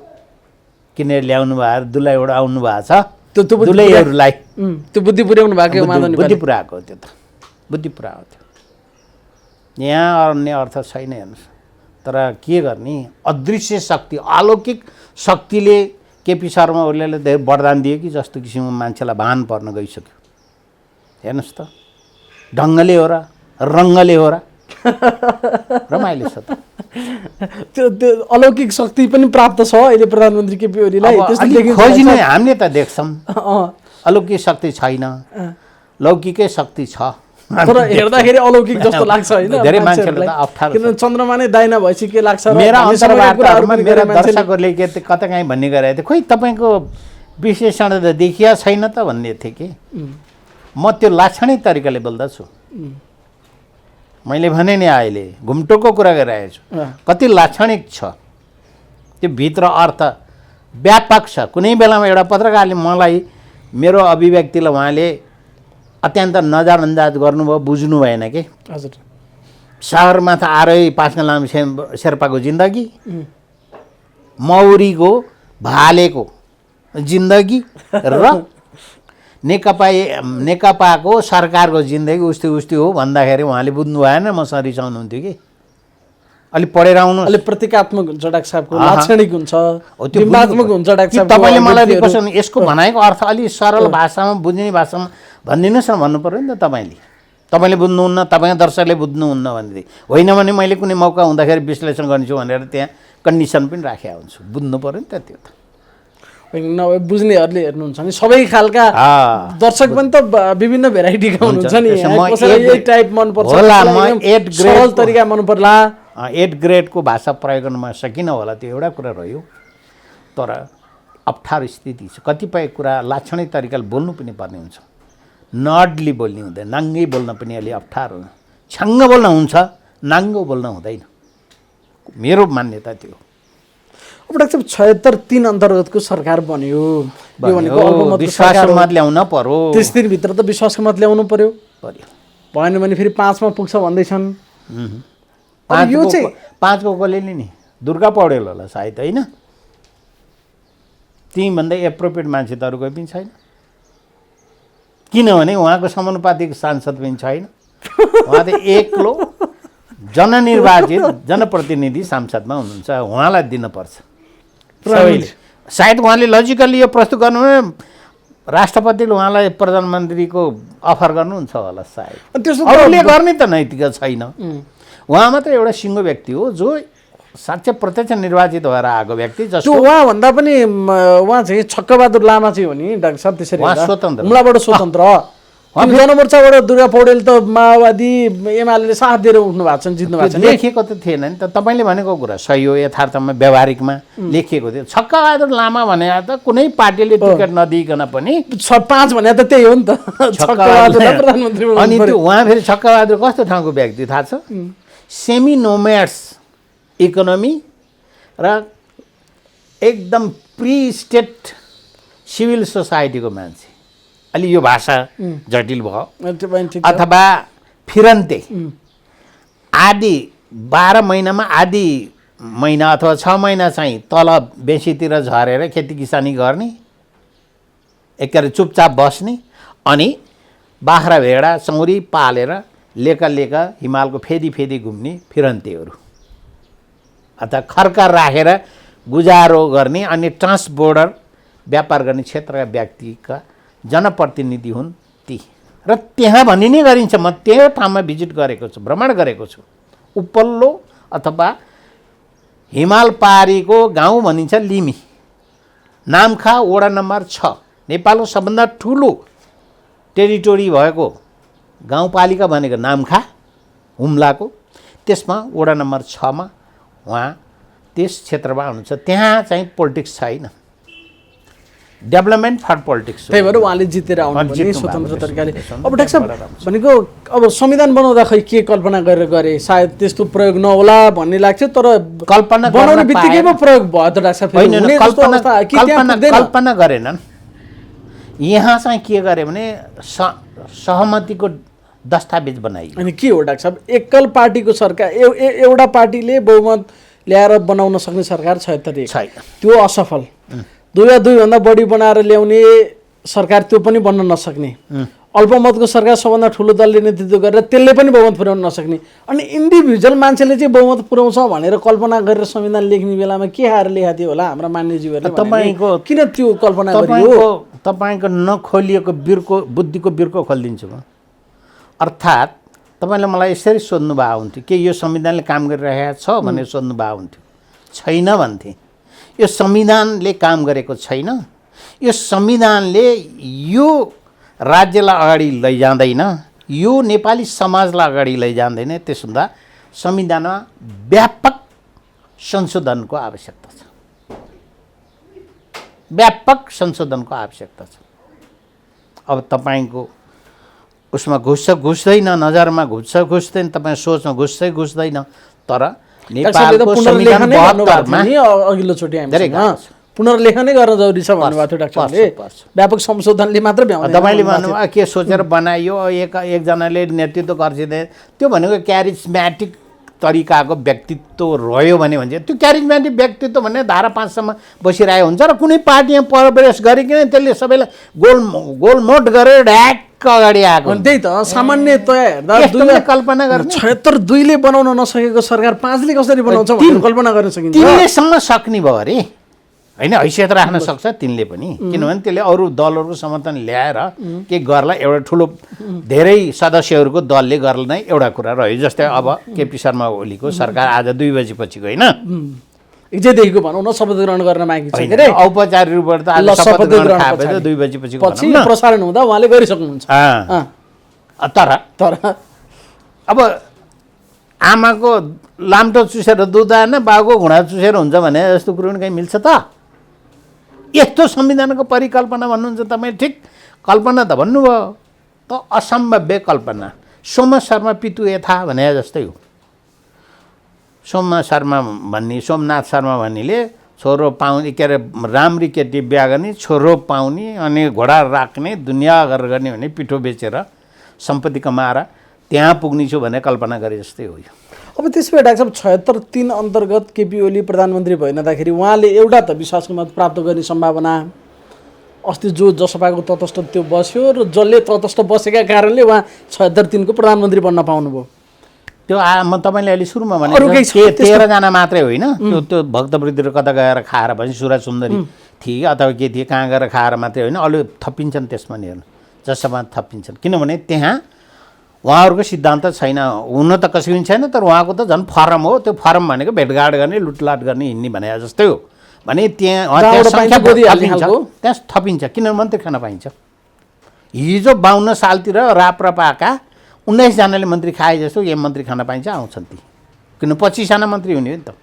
किनेर ल्याउनु भयो, दुलै एउटा आउनु भएको छ, दुलैहरूलाई त्यो बुद्धि पुर्याउनु भएको बुद्धि पुऱ्याएको त्यो त बुद्धि पुऱ्याएको थियो। यहाँ अन्य अर्थ छैन हेर्नुहोस्। तर के गर्ने, अदृश्य शक्ति अलौकिक शक्तिले केपी शर्मा ओलीले धेरै वरदान दियो कि जस्तो किसिमको मान्छेलाई भान पर्न गइसक्यो। हेर्नुहोस् त, ढङ्गले हो र रङ्गले हो र रमाइलो छ त। त्यो अलौकिक शक्ति पनि प्राप्त छ अहिले प्रधानमन्त्री केपी ओलीलाई, खोजिने हामीले त देख्छौँ। अलौकिक शक्ति छैन, लौकिकै शक्ति छ। तर हेर्दाखेरि अलौकिक जस्तो लाग्छ होइन धेरै मान्छेहरूलाई त अप्ठ्यारो। किनभने चन्द्रमानै दाइना भएपछि के लाग्छ? मेरा अन्तर्वार्ताहरूमा मेरा दर्शकहरूले के कता काहीँ भन्ने गरेको थिएँ, खोइ तपाईँको विश्लेषण त देखिया छैन त भन्ने थिएँ कि म त्यो लाक्षणिक तरिकाले बोल्दछु। मैले भने नि अहिले घुम्टोको कुरा गरिरहेको छु, कति लाक्षणिक छ त्यो भित्र अर्थ व्यापक छ। कुनै बेलामा एउटा पत्रकारले मलाई मेरो अभिव्यक्तिलाई उहाँले अत्यन्त नजरअन्दाज गर्नुभयो, बुझ्नु भएन कि। हजुर, सहरमा त आरै पाँचका लामा शेर्पाको जिन्दगी, मौरीको भालेको जिन्दगी र नेकपाको सरकारको जिन्दगी उस्तै हो भन्दाखेरि उहाँले बुझ्नु भएन, मसँग रिसाउनुहुन्थ्यो कि। अलिक पढेर आउनु, अलिक प्रतीकात्मक हुन्छ डाक्टर साहबको, लाक्षणिक हुन्छ, बिम्बात्मक हुन्छ डाक्टर साहब। तपाईँले मलाई यसको भनाइको अर्थ अलिक सरल भाषामा बुझ्ने भाषामा भनिदिनुहोस् न भन्नु पऱ्यो नि त। तपाईँले बुझ्नुहुन्न, तपाईँको दर्शकले बुझ्नुहुन्न भनेदेखि होइन भने मैले कुनै मौका हुँदाखेरि विश्लेषण गर्नेछु भनेर त्यहाँ कन्डिसन पनि राखेको हुन्छु, बुझ्नु पऱ्यो नि त। त्यो त नभए बुझ्नेहरूले हेर्नुहुन्छ नि, सबै खालका दर्शक पनि त विभिन्न भेराइटीका हुनुहुन्छ नि। यही टाइप मनपर्छ, सरल तरिका मन पर्ला, 8 ग्रेडको भाषा प्रयोग गर्न सकिनँ होला, त्यो एउटा कुरा रह्यो। तर अप्ठ्यारो स्थिति छ, कतिपय कुरा लाक्षणिक तरिकाले बोल्नु पनि पर्ने हुन्छ, नडली बोल्ने हुँदैन, नाङ्गै बोल्न पनि अलि अप्ठ्यारो, छ्याङ्ग बोल्न हुन्छ, नाङ्गो बोल्न हुँदैन, मेरो मान्यता त्यो। अब डाक्टर साहब 76-3 अन्तर्गतको सरकार बन्यो, यो भनेको विश्वासको मत ल्याउन पर्यो, 30 दिनभित्र त विश्वासको मत ल्याउनु पर्यो। भएन भने फेरि 5मा पुग्छ भन्दैछन्। यो चाहिँ 5को कसले नि दुर्गा पौडेल होला सायद, होइन? तीभन्दा एप्रोप्रिएट मान्छे त अरू कोही पनि छैन, किनभने उहाँको समानुपातिक सांसद पनि छैन। उहाँ त एक्लो जननिर्वाचित जनप्रतिनिधि सांसदमा हुनुहुन्छ, उहाँलाई दिनुपर्छ सबैले। सायद उहाँले लजिकल्ली यो प्रस्तुत गर्नु राष्ट्रपतिले उहाँलाई प्रधानमन्त्रीको अफर गर्नुहुन्छ होला सायद। त्यसो अरूले गर्ने त नैतिकता छैन। उहाँ मात्र एउटा सिङ्गो व्यक्ति हो जो साँच्चै प्रत्यक्ष निर्वाचित भएर आएको व्यक्ति त्यो जसको उहाँभन्दा पनि उहाँ चाहिँ छक्कबहादुर लामा चाहिँ हो नि डाक्टर साहब। त्यसरी उहाँ स्वतन्त्र हुम्लाबाट स्वतन्त्र जनमोर्चाबाट दुर्गा पौडेल त माओवादी एमाले साथ दिएर उठ्नु भएको छ जित्नु भएको छ नि। लेखिएको त थिएन नि त तपाईँले भनेको कुरा सही हो यथार्थमा व्यवहारिकमा लेखिएको थियो। छक्कबहादुर लामा भने त कुनै पार्टीले टिकट नदिइकन पनि 5 भने त त्यही हो नि त छक्कबहादुरलाई प्रधानमन्त्री बनाउनु अनि पर्यो। त्यो उहाँ फेरि छक्कबहादुर कस्तो ठाउँको व्यक्ति थाहा छ? सेमी नोम्याड्स इकोनोमी र एकदम प्री स्टेट सिभिल सोसाइटीको मान्छे। अलि यो भाषा जटिल भयो। त्यो पनि ठिक छ। अथवा फिरन्ते आदि 12 महिनामा आदि महिना अथवा 6 महिना चाहिँ तल बेसीतिर झरेर खेती किसानी गर्ने, एकरी चुपचाप बस्ने, अनि बाख्रा भेडा चौरी पालेर लेका लेका हिमालको फेदी फेदी घुम्ने फिरन्तेहरू, अथवा खर्का राखेर गुजारो गर्ने अनि ट्रान्सबोर्डर व्यापार गर्ने क्षेत्रका व्यक्तिका जनप्रतिनिधि हुन् ती। र त्यहाँ भन्ने नै गरिन्छ। म त्यो ठाउँमा भिजिट गरेको छु, भ्रमण गरेको छु। उपल्लो अथवा हिमाल पारीको गाउँ भनिन्छ लिमी, नामखा वडा नम्बर 6 नेपालको सबभन्दा ठुलो टेरिटोरी भएको गाउँपालिका भनेको नामखा हुम्लाको, त्यसमा वडा नम्बर 6 मा उहाँ त्यस क्षेत्रमा हुनुहुन्छ। त्यहाँ चाहिँ पोलिटिक्स छैन, डेभलपमेन्ट फर पोलिटिक्स। त्यही भएर उहाँले जितेर आउनु पनि स्वतन्त्र तरिकाले। अब डाक्टर साहब भनेको अब संविधान बनाउँदा खै के कल्पना गरेर गरे, सायद त्यस्तो प्रयोग नहोला भन्ने लाग्छ। तर कल्पना बनाउने बित्तिकैमा प्रयोग भयो त डाक्टर साहब। कल्पना गरेनन्। यहाँ चाहिँ के गरे भने सहमतिको दस्तावेज बनाइयो। अनि के हो डाक्टर साहब, एकल पार्टीको सरकार, एउटा पार्टीले बहुमत ल्याएर बनाउन सक्ने सरकार 76 छैन, त्यो असफल। 2 या 2 भन्दा बढी बनाएर ल्याउने सरकार त्यो पनि बन्न नसक्ने, अल्पमतको सरकार सबभन्दा ठुलो दलले नेतृत्व गरेर त्यसले पनि बहुमत पुर्याउन नसक्ने, अनि इन्डिभिजुअल मान्छेले चाहिँ बहुमत पुर्याउँछ भनेर कल्पना गरेर संविधान लेख्ने बेलामा के हार लेखा थियो होला हाम्रा मान्यज्यूहरूले? तपाईँको किन त्यो कल्पना गरियो? तपाईँको नखोलिएको बुद्धिको बिर्को खोलिदिन्छु म। अर्थात् तपाईँले मलाई यसरी सोध्नु भएको हुन्थ्यो के यो संविधानले काम गरिरहेको छ भनेर सोध्नु भएको हुन्थ्यो। छैन भन्थे। यो संविधानले काम गरेको छैन। यो संविधानले यो राज्यलाई अगाडि लैजाँदैन, यो नेपाली समाजलाई अगाडि लैजाँदैन। त्यसो हुँदा संविधानमा व्यापक संशोधनको आवश्यकता छ, व्यापक संशोधनको आवश्यकता छ। अब तपाईँको उसमा घुस्दैन, नजरमा घुस्दैन, तपाईँ सोचमा घुस्दैन। तर नेपालको संविधान 72मा अघिल्लोचोटि पुनर्लेखनै गर्न जरुरी छ भन्नुभएको थियो डाक्टरले। व्यापक संशोधनले मात्र भ्याउँदैन। तपाईँले भन्नुभयो के सोचेर बनाइयो, एकजनाले नेतृत्व गर्छिँदै, त्यो भनेको क्यारिजम्याटिक तरिकाको व्यक्तित्व रह्यो भने त्यो क्यारिजम्याटिक व्यक्तित्व भन्ने धारा 5 सम्म बसिरहेको हुन्छ र कुनै पार्टीमा प्रवेश गरिकन त्यसले सबैलाई गोलमोट गरेर ढ्याक्क अगाडि आएको। त्यही त सामान्यतया हेर्दा कल्पना गर्ने 76 ले बनाउन नसकेको सरकार 5 ले कसरी बनाउँछ भनेर कल्पना गर्न सकिन्छ। 3 लेसम्म सक्ने भयो अरे होइन, हैसियत राख्न सक्छ 3 ले पनि, किनभने त्यसले अरू दलहरूको समर्थन ल्याएर के गर्ला, एउटा ठुलो धेरै सदस्यहरूको दलले गर्ला नै एउटा कुरा रह्यो। जस्तै अब केपी शर्मा ओलीको सरकार आज 2 बजेपछिको होइन, हिजोदेखिको भनौँ न शपथ ग्रहण गर्न बाँकी छ के रे, औपचारिक रूपबाट त आज शपथ ग्रहण खाएपछि 2 बजेपछि प्रसारण हुँदा उहाँले गरिसक्नुहुन्छ। तर अब आमाको लाम्टो चुसेर दुध आएन, बाउको घुँडा चुसेर हुन्छ भने जस्तो कुरो पनि कहीँ मिल्छ त? यस्तो संविधानको परिकल्पना भन्नुहुन्छ तपाईँ, ठिक कल्पना त भन्नुभयो त, असम्भव्य कल्पना। सोम शर्मा पितु यथा भने जस्तै हो। सोमनाथ शर्मा भन्नेले छोरो पाउने, के अरे राम्री केटी बिहा गर्ने, छोरो पाउने, अनि घोडा राख्ने, दुनियाँ गर्ने भने पिठो बेचेर सम्पत्ति कमाएर त्यहाँ पुग्नेछु भने कल्पना गरे जस्तै हो यो। अब त्यसपछि डाक्टर साहब 76(3) अन्तर्गत केपी ओली प्रधानमन्त्री भइनदाखेरि उहाँले एउटा त विश्वासको मत प्राप्त गर्ने सम्भावना, अस्ति जो जसपाको तटस्थ त्यो बस्यो र जसले तटस्थ बसेका कारणले उहाँ 76(3) को प्रधानमन्त्री बन्न पाउनुभयो। त्यो म तपाईँले अहिले सुरुमा भने 13 जना मात्रै होइन, त्यो भक्तवृत्ति र कता गएर खाएर भने सुरा सुन्दरी थिए अथवा के थिए कहाँ गएर खाएर मात्रै होइन अरू थपिन्छन् त्यसमा नि हेर्नु जसमा थपिन्छन् किनभने त्यहाँ उहाँहरूको सिद्धान्त छैन हुन त कसै पनि छैन तर उहाँको त झन् फर्म हो त्यो फर्म भनेको भेटघाट गर्ने लुटलाट गर्ने हिँड्ने भने जस्तै हो भने त्यहाँ थपिन्छ किनभने मन्त्री खान पाइन्छ हिजो 52 सालतिर राप्रपाका 19जनाले मन्त्री खाए जस्तो यहाँ मन्त्री खान पाइन्छ आउँछन् ती किन 25जना मन्त्री हुने हो नि त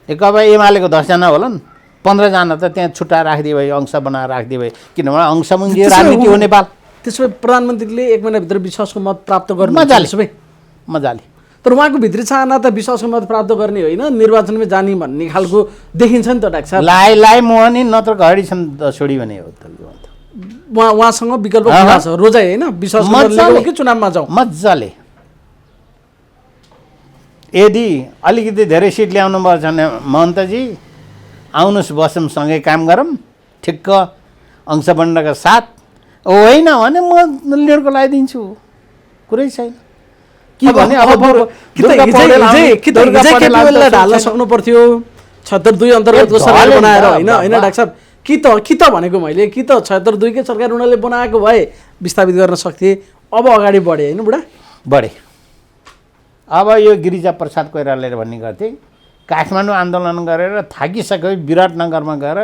एकअबा एमालेको 10जना होलान् 15जना त त्यहाँ छुट्टा राखिदिए भए अंश बनाएर राखिदिए भए किनभने अंशमुङ्गी राजनीति हो नेपाल त्यसो भए प्रधानमन्त्रीले 1 महिनाभित्र विश्वासको मत प्राप्त गर्नु मजाले तर उहाँको भित्री चाहना त विश्वासको मत प्राप्त गर्ने होइन निर्वाचनमै जाने भन्ने खालको देखिन्छ नि त डाक्टर साहब लाइ मोहनी नत्र घडी छन् छोडी भने हो त उहाँसँग विकल्प खुला छ रोजाइ होइन विश्वासको मत लिएको कि चुनावमा जाउँ मजाले यदि अलिकति धेरै सिट ल्याउनु पर्छ भने महन्तजी आउनुहोस् बसौँ सँगै काम गरौँ ठिक्क अंशबन्डका साथ होइन भने म लिडरको लगाइदिन्छु कुरै छैन के भने ढाल्न सक्नु पर्थ्यो 72 अन्तर्गतको सरकार बनाएर होइन होइन डाक्टर साहब कि त भनेको मैले कि त 72 कै सरकार उनीहरूले बनाएको भए विस्थापित गर्न सक्थे अब अगाडि बढे होइन बुढा बढे अब यो गिरिजा प्रसाद कोइरालाले भन्ने गर्थे काठमाडौँ आन्दोलन गरेर थाकिसके विराटनगरमा गएर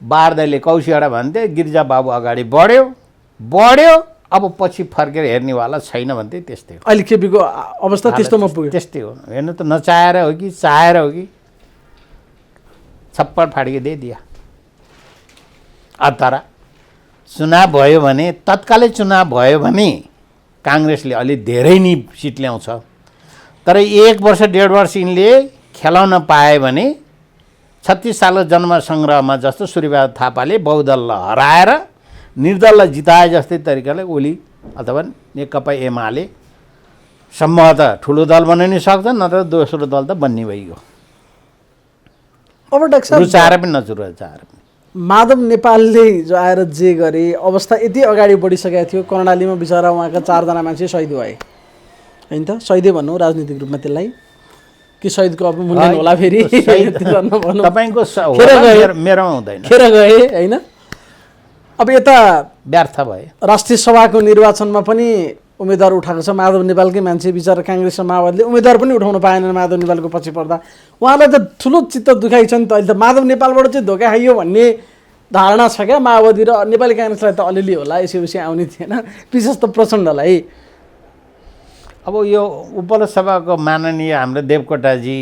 बारदाइले कौशियाडा भन्थे गिरिजा बाबु अगाडि बढ्यो अब पछि फर्केर हेर्नेवाला छैन भन्थे त्यस्तै हो अहिले केपीको अवस्था त्यस्तोमा पुग्यो त्यस्तै हो हेर्नु त नचाहेर हो कि चाहेर हो कि छप्पड फाडिके दिया तर चुनाव भयो भने तत्कालै चुनाव भयो भने काङ्ग्रेसले अलि धेरै नै सिट ल्याउँछ तर 1 वर्ष 1.5 वर्ष यिनले खेलाउन पाए भने 36 सालको जनमतसङ्ग्रहमा जस्तो सूर्यबहादुर थापाले बहुदललाई हराएर निर्दललाई जिताए जस्तै तरिकाले ओली अथवा नेकपा एमाले सम्भवतः ठुलो दल बनाउन सक्छन् नत्र दोस्रो दल त बन्ने भइगयो अब डाक्टर साहब रुचाएर पनि नरुचाएर पनि माधव नेपालले जो आएर जे गरे अवस्था यति अगाडि बढिसकेको थियो कर्णालीमा बिचरा उहाँका 4 जना मान्छे शहीद भए होइन त शहीदै भन्नु राजनीतिक रूपमा त्यसलाई कि शहीदको अब मूल्य होला फेरि तपाईँको मेरोमा हुँदैन खेर गए होइन अब यता व्यर्थ भयो राष्ट्रिय सभाको निर्वाचनमा पनि उम्मेदवार उठाएको छ माधव नेपालकै मान्छे बिचरा काङ्ग्रेस र माओवादीले उम्मेदवार पनि उठाउन पाएनन् माधव नेपालको पछि पर्दा उहाँलाई त ठुलो चित्त दुखाइ छ नि त अहिले त माधव नेपालबाट चाहिँ धोका खाइयो भन्ने धारणा छ क्या माओवादी र नेपाली काङ्ग्रेसलाई त अलिअलि होला यसै आउने थिएन विशेष त प्रचण्डलाई अब यो उपल्लो सभाको माननीय हाम्रो देवकोटाजी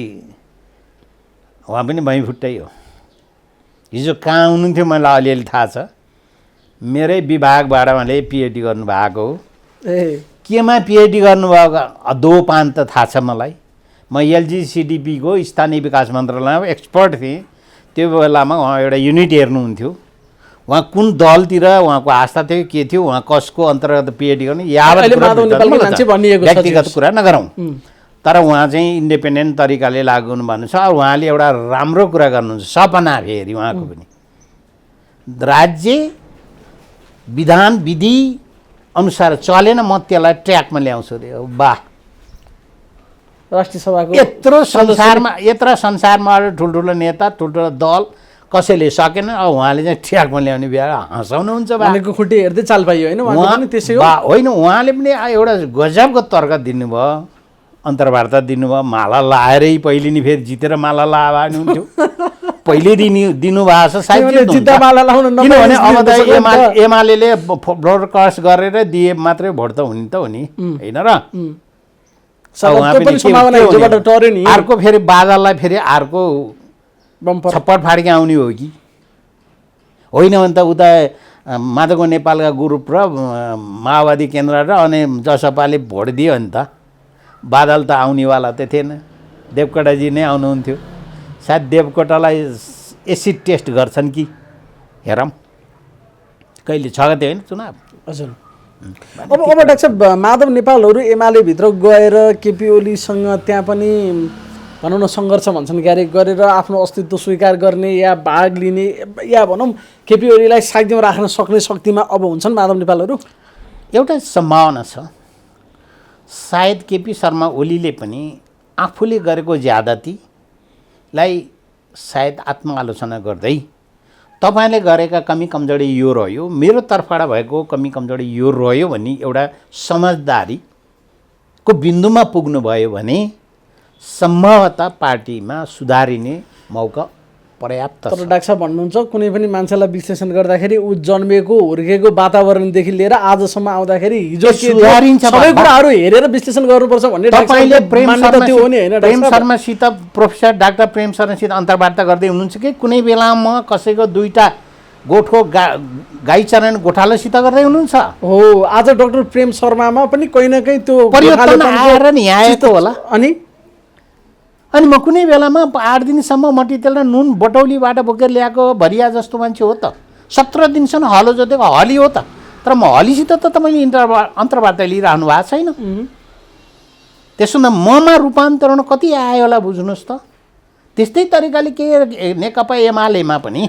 उहाँ पनि भैँफुट्टै हो हिजो कहाँ हुनुहुन्थ्यो मलाई अलिअलि थाहा छ मेरै विभागबाट उहाँले पिएचडी गर्नुभएको हो केमा पिएचडी गर्नुभएको अधोपान त थाहा छ मलाई म एलजिसिडिपीको स्थानीय विकास मन्त्रालयमा एक्सपर्ट थिएँ त्यो बेलामा उहाँ एउटा युनिट हेर्नुहुन्थ्यो उहाँ कुन दलतिर उहाँको आस्था थियो के थियो उहाँ कसको अन्तर्गत पिएचडी गर्ने व्यक्तिगत कुरा नगरौँ तर उहाँ चाहिँ इन्डिपेन्डेन्ट तरिकाले लागु हुनुभएको छ उहाँले एउटा राम्रो कुरा गर्नुहुन्छ सपना फेरि उहाँको पनि राज्य विधान विधि अनुसार चलेन म त्यसलाई ट्र्याकमा ल्याउँछु अरे वाह राष्ट्रिय सभाको यत्रो संसारमा ठुल्ठुलो नेता ठुल्ठुलो दल कसैले सकेन अब उहाँले चाहिँ ट्र्याकमा ल्याउने बिहा हँसाउनुहुन्छ भनेको खुट्टी हेर्दै चाल पाइयो होइन होइन उहाँले पनि एउटा गजबको तर्क दिनुभयो अन्तर्वार्ता दिनुभयो माला लाएरै पहिले नि फेरि जितेर माला लाए हुन्थ्यो पहिले दिनुभएको छ सायद किनभने अब त एमाले ब्रोडकास्ट गरेर दिए मात्रै भोट त हुने त हो नि होइन र अर्को फेरि बादललाई फेरि अर्को छप्पड फाड्के आउने हो कि होइन भने त उता माधव नेपालका ग्रुप र माओवादी केन्द्र र अनि जसपाले भोट दियो नि त बादल त आउनेवाला त थिएन देवकोटाजी नै आउनुहुन्थ्यो सायद देवकोटालाई एसिड टेस्ट गर्छन् कि हेरौँ कहिले 6 गते होइन चुनाव हजुर अब डाक्टर साहब माधव नेपालहरू एमाले भित्र गएर केपी ओलीसँग त्यहाँ पनि भनौँ न सङ्घर्ष भन्छन् क्यारे गरेर आफ्नो अस्तित्व स्वीकार गर्ने या भाग लिने या भनौँ केपी ओलीलाई साइडमा राख्न सक्ने शक्तिमा अब हुन्छन् माधव नेपालहरू एउटा सम्भावना छ सायद केपी शर्मा ओलीले पनि आफूले गरेको ज्यादतीलाई सायद आत्मआलोचना गर्दै तपाईँले गरेका कमी कमजोरी यो रह्यो, मेरो तर्फबाट भएको कमी कमजोरी यो रह्यो भन्ने एउटा समझदारीको बिन्दुमा पुग्नुभयो भने सम्भवतः पार्टीमा सुधारिने मौका पर्याप्त छ। तर डाक्टर साहब भन्नुहुन्छ कुनै पनि मान्छेलाई विश्लेषण गर्दाखेरि ऊ जन्मेको हुर्केको वातावरणदेखि लिएर आजसम्म आउँदाखेरि हिजो के सुधारिन्छ सबै कुराहरू हेरेर विश्लेषण गर्नुपर्छ भन्ने तपाईँले मान्यता त्यो हो नि हैन प्रेम शर्मासित प्रोफेसर डाक्टर प्रेम शर्मासित अन्तर्वार्ता गर्दै हुनुहुन्छ कि कुनै बेला म कसैको दुईटा गोठको गाई चराउने गोठालोसित गर्दै हुनुहुन्छ? हो, आज डाक्टर प्रेम शर्मामा पनि कहीँ न कहीँ त्यो परिवर्तन आएर नि आएको होला। अनि म कुनै बेलामा 8 दिनसम्म मट्टीतेल र नुन बटौलीबाट बोकेर ल्याएको भरिया जस्तो मान्छे हो त। 17 दिनसम्म हलो जोतेको हली हो त। तर म हलीसित त तपाईँले अन्तर्वार्ता लिइरहनु भएको छैन। त्यसो हुँदा ममा रूपान्तरण कति आयो होला बुझ्नुहोस् त। त्यस्तै तरिकाले के नेकपा एमालेमा पनि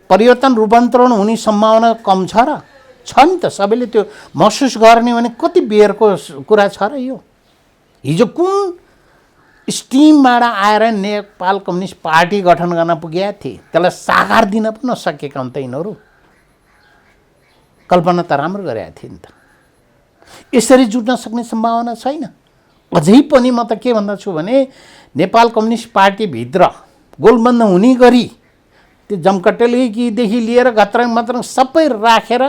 परिवर्तन रूपान्तरण हुने सम्भावना कम छ र? छ नि त। सबैले त्यो महसुस गर्ने भने कति बेरको कुरा छ र यो। हिजो कुन स्टिमबाट आएर नेपाल कम्युनिस्ट पार्टी गठन गर्न पुगेका थिए, त्यसलाई साकार दिन पनि नसकेका हुन् त यिनीहरू। कल्पना त राम्रो गरेका थिए नि त। यसरी जुट्न सक्ने सम्भावना छैन। अझै पनि म त के भन्दछु भने नेपाल कम्युनिस्ट पार्टीभित्र गोलबन्द हुने गरी त्यो जमकटलीदेखि लिएर घत्रङ मत्रङ सबै राखेर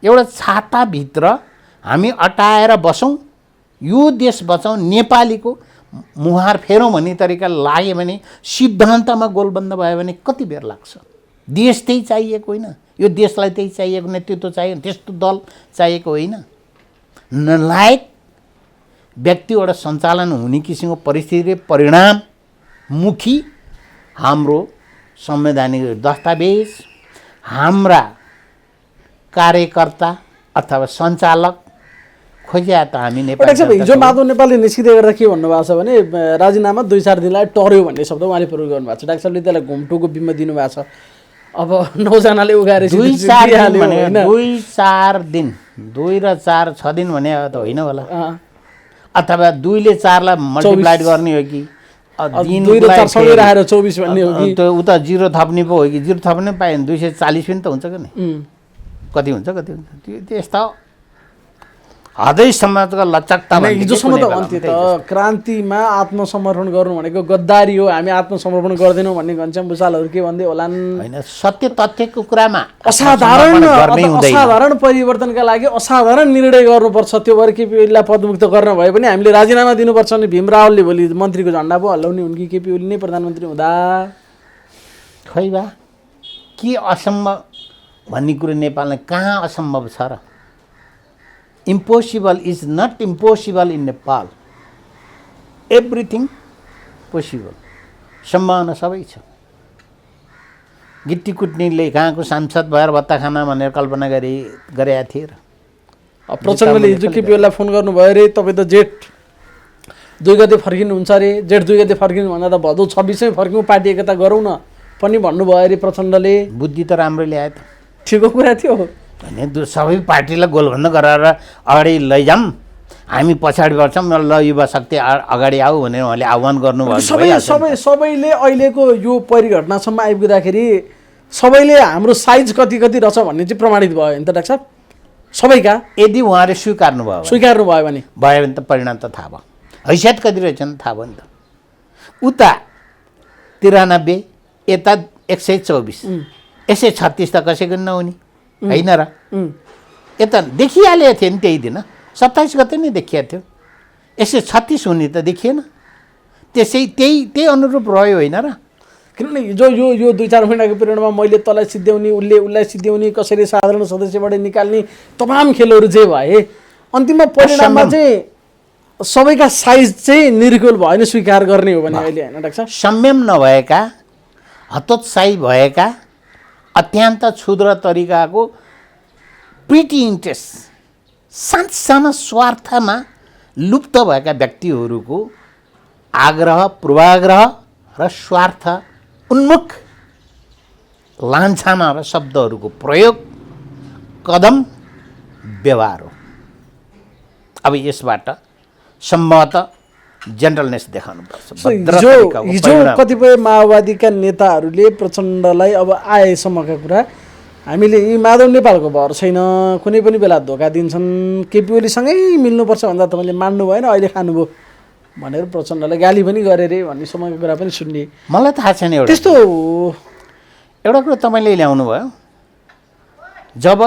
एउटा छाताभित्र हामी अटाएर बसौँ, यो देश बचाउँ, नेपालीको मुहार फेरौँ भन्ने तरिका लाग्यो भने सिद्धान्तमा गोलबन्द भयो भने कति बेर लाग्छ? देश त्यही चाहिएको होइन, यो देशलाई त्यही चाहिएको, नेतृत्व चाहिएको, त्यस्तो दल चाहिएको होइन। नलायक व्यक्तिबाट सञ्चालन हुने किसिमको परिस्थिति परिणाममुखी हाम्रो संवैधानिक दस्तावेज, हाम्रा कार्यकर्ता अथवा सञ्चालक खोज्या त हामी नेपाल। हिजो माधव नेपालले निस्किँदै गर्दा के भन्नुभएको छ भने राजीनामा 2-4 दिनलाई टर्यो भन्ने शब्द उहाँले प्रयोग गर्नुभएको छ। डाक्टर साहबले त्यसलाई घुम्टोको बिम्ब दिनुभएको छ। अब 9 जनाले उगाएर 2-4 दिन 2 र 4 6 दिन भने त होइन होला, अथवा 2 ले 4 लाई मल्टिप्लाइड गर्ने हो कि 2 र 4 सँगै राखेर 24 भन्ने हो कि त्यो उता 0 थप्ने पो हो कि 0 थप्ने पाएन 240 पनि त हुन्छ कि नि। कति हुन्छ त्यस्ता हदै समाजको लचकता हिजोसम्म त भन्थे त क्रान्तिमा आत्मसमर्पण गर्नु भनेको गद्दारी हो, हामी आत्मसमर्पण गर्दैनौँ भन्ने घनश्याम भुसालहरू के भन्दै होलान्? होइन, सत्य तथ्यको कुरामा असाधारण परिवर्तनका लागि असाधारण निर्णय गर्नुपर्छ। त्यो भएर केपी ओलीलाई पदमुक्त गर्न भए पनि हामीले राजीनामा दिनुपर्छ भने भीम रावलले भोलि मन्त्रीको झन्डा पो हल्लाउने हुन् कि केपी ओली नै प्रधानमन्त्री हुँदा? खै बा के असम्भव भन्ने कुरो नेपालमा कहाँ असम्भव छ र? Impossible is not impossible in Nepal. Everything possible. सम्भावना सबै छ। गिट्टी कुट्नेले कहाँको सांसद भएर भत्ता खाना भनेर कल्पना गरेका थिए र? प्रचण्डले हिजो केपी ओलीलाई फोन गर्नुभयो अरे, तपाईँ त जेठ 2 गते फर्किनुहुन्छ अरे, जेठ 2 गते फर्किनु भन्दा त भदौ 26मै फर्क्यौँ, पार्टी एकता गरौँ न पनि भन्नुभयो अरे प्रचण्डले। बुद्धि त राम्रो ल्यायो त। ठिकको कुरा थियो होइन, सबै पार्टीलाई गोलबन्द गरेर अगाडि लैजाऊँ, हामी पछाडि बढ्छौँ, ल युवा शक्ति अगाडि आऊ भनेर उहाँले आह्वान गर्नुभयो। सबैले अहिलेको यो परिघटनासम्म आइपुग्दाखेरि सबैले हाम्रो साइज कति रहेछ भन्ने चाहिँ प्रमाणित भयो नि त डाक्टर साहब सबैका। यदि उहाँले स्वीकार्नु भयो भने त परिणाम त थाहा भयो। हैसियत कति रहेछ नि थाहा भयो नि त। उता 93, यता 124, 136 त कसैको नहुने होइन र? यता देखिहालेको थियो नि त्यही दिन 27 गते नै देखिएको थियो। 136 हुने त देखिएन। त्यही अनुरूप रह्यो होइन र? किनभने हिजो यो 2-4 महिनाको पिरियडमा मैले तँलाई सिद्ध्याउने, उसलाई सिद्ध्याउने, कसरी साधारण सदस्यबाट निकाल्ने तमाम खेलहरू जे भए अन्तिममा परिणाममा चाहिँ सबैका साइज चाहिँ निर्गोल भयो नि स्वीकार गर्ने हो भने अहिले होइन डाक्टर साहब? संयम नभएका, हतोत्साही भएका, अत्यन्त क्षुद्र तरिकाको प्रिटी इन्ट्रेस्ट, साना स्वार्थमा लुप्त भएका व्यक्तिहरूको आग्रह, पूर्वाग्रह र स्वार्थ उन्मुख लान्छना र शब्दहरूको प्रयोग, कदम, व्यवहार हो। अब यसबाट सम्भवतः जेनरलनेस देखाउनुपर्छ। हिजो कतिपय माओवादीका नेताहरूले प्रचण्डलाई अब आएसम्मका कुरा हामीले यी माधव नेपालको भर छैन, कुनै पनि बेला धोका दिन्छन्, केपी ओलीसँगै मिल्नुपर्छ भन्दा तपाईँले मान्नु भएन, अहिले खानुभयो भनेर प्रचण्डलाई गाली पनि गरे रे भन्ने समयको कुरा पनि सुन्ने। मलाई थाहा छैन एउटा त्यस्तो एउटा कुरो तपाईँले ल्याउनु भयो। जब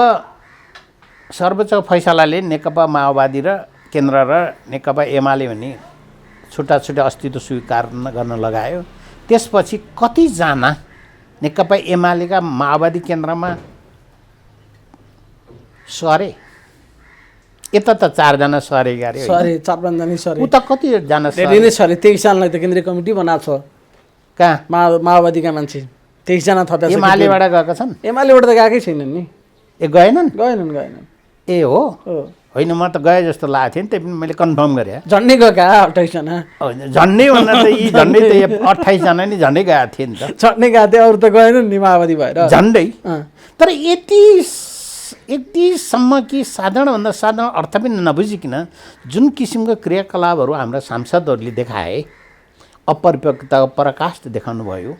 सर्वोच्च फैसलाले नेकपा माओवादी र केन्द्र र नेकपा एमाले भन्ने छुट्टा छुट्टा अस्तित्व स्वीकार गर्न लगायो, त्यसपछि कतिजना नेकपा एमालेका माओवादी केन्द्रमा सरे? यता त 4 जना सरे गरे, सरे 4-5 जना सरे, उता कतिजना धेरै नै सरे। 23 जनालाई त केन्द्रीय कमिटी बनाएको छ। कहाँ? माओवादीका मान्छे 23 जना थपेका छन्। एमालेबाट गएका छन्? एमालेबाट त गएकै छैनन् नि। ए गएनन्? गएनन्। ए हो? होइन, म त गए जस्तो लागेको थियो नि, त्यही पनि मैले कन्फर्म गरेँ। झन्डै गएका 28 जना। झन्डै भन्दा त यी झन्डै त 28 जना नि झन्डै गएको थिए नि त। झन्डै गएको थियो, अरू त गएनन् नि माओवादी भएर। झन्डै। तर यतिसम्म कि साधारणभन्दा साधारण अर्थ पनि नबुझिकन जुन किसिमको क्रियाकलापहरू हाम्रा सांसदहरूले देखाए, अपरिपक्वता पराकाष्ठ देखाउनु भयो,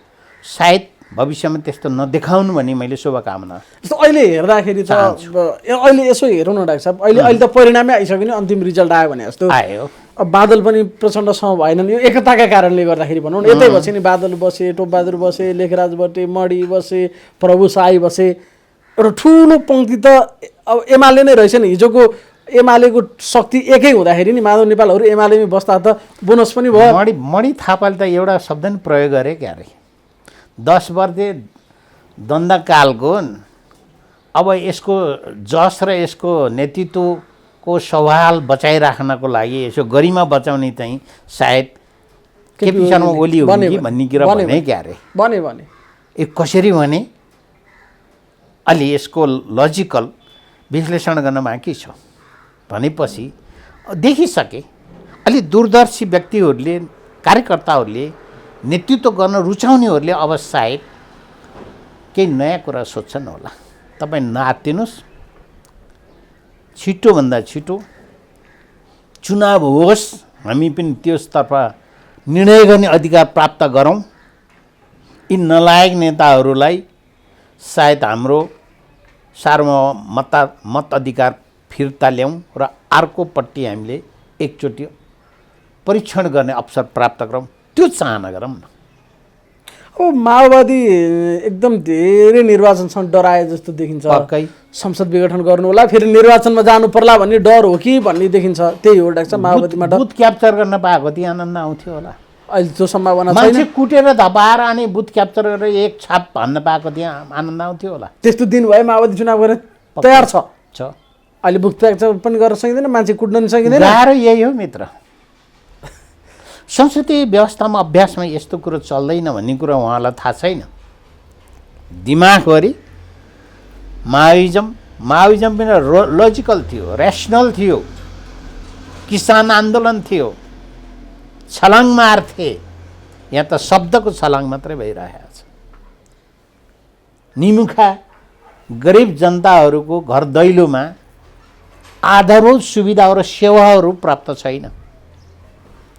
सायद भविष्यमा त्यस्तो नदेखाउनु भन्ने मैले शुभकामना। जस्तो अहिले हेर्दाखेरि त अहिले यसो हेरौँ न डाक्टर साहब, अहिले त परिणामै आइसक्यो नि, अन्तिम रिजल्ट आयो भने जस्तो आयो। अब बादल पनि प्रचण्डसँग भएनन्, यो एकताका कारणले गर्दाखेरि भनौँ न। यतै बसे नि, बादल बसे, टोपबहादुर बसे, लेखराज बटे, मणि बसे, प्रभु साई बसे, एउटा ठुलो पङ्क्ति त अब एमाले नै रहेछ नि। हिजोको एमालेको शक्ति एकै हुँदाखेरि नि माधव नेपालहरू एमालेमै बस्दा त बोनस पनि भयो। मणि थापाले त एउटा शब्द नि प्रयोग गरे क्या अरे, 10 वर्ष द्वन्द्वकालको अब यसको जस र यसको नेतृत्वको सवाल बचाइराख्नको लागि, यसो गरिमा बचाउने चाहिँ सायद केपी शर्मा ओली हो कि भन्ने कुरा भने क्या अरे। भने ए कसरी भने? अलि यसको लजिकल विश्लेषण गर्न बाँकी छ भनेपछि देखिसके। अलि दूरदर्शी व्यक्तिहरूले, कार्यकर्ताहरूले, नेतृत्व गर्न रुचाउनेहरूले अब सायद केही नयाँ कुरा सोध्छन् होला। तपाईँ नआत्तिनुहोस्, छिटोभन्दा छिटो चुनाव होस्, हामी पनि त्यसतर्फ निर्णय गर्ने अधिकार प्राप्त गरौँ। यी नलायक नेताहरूलाई सायद हाम्रो मत अधिकार फिर्ता ल्याउँ र अर्कोपट्टि हामीले एकचोटि परीक्षण गर्ने अवसर प्राप्त गरौँ, त्यो चाहना गरौँ न। अब माओवादी एकदम धेरै निर्वाचनसँग डराए जस्तो देखिन्छ। पक्कै संसद विघटन गर्नु होला, फेरि निर्वाचनमा जानु पर्ला भन्ने डर हो कि भन्ने देखिन्छ। त्यही हो डाक्टर माओवादीमा डर। बुथ क्याप्चर गर्न पाएको थिए आनन्द आउँथ्यो होला। अहिले त्यो सम्भावना छैन। मान्छे कुटेर धपाएर अनि बुथ क्याप्चर गरेर एक छाप भन्न पाएको थिए आनन्द आउँथ्यो होला। त्यस्तो दिन भयो माओवादी चुनाव गरेर तयार छ। अहिले बुथ क्याप्चर पनि गर्न सकिँदैन, मान्छे कुट्न पनि सकिँदैन। गाह्रो यही हो मित्र। संसदीय व्यवस्थामा अभ्यासमा यस्तो कुरो चल्दैन भन्ने कुरा उहाँलाई थाहा छैन। दिमाग गरी माओइजम पनि लजिकल थियो, ऱ्यासनल थियो, किसान आन्दोलन थियो, छलाङ मार्थे। यहाँ त शब्दको छलाङ मात्रै भइरहेको छ। निमुखा गरिब जनताहरूको घर दैलोमा आधारभूत सुविधाहरू र सेवाहरू प्राप्त छैन।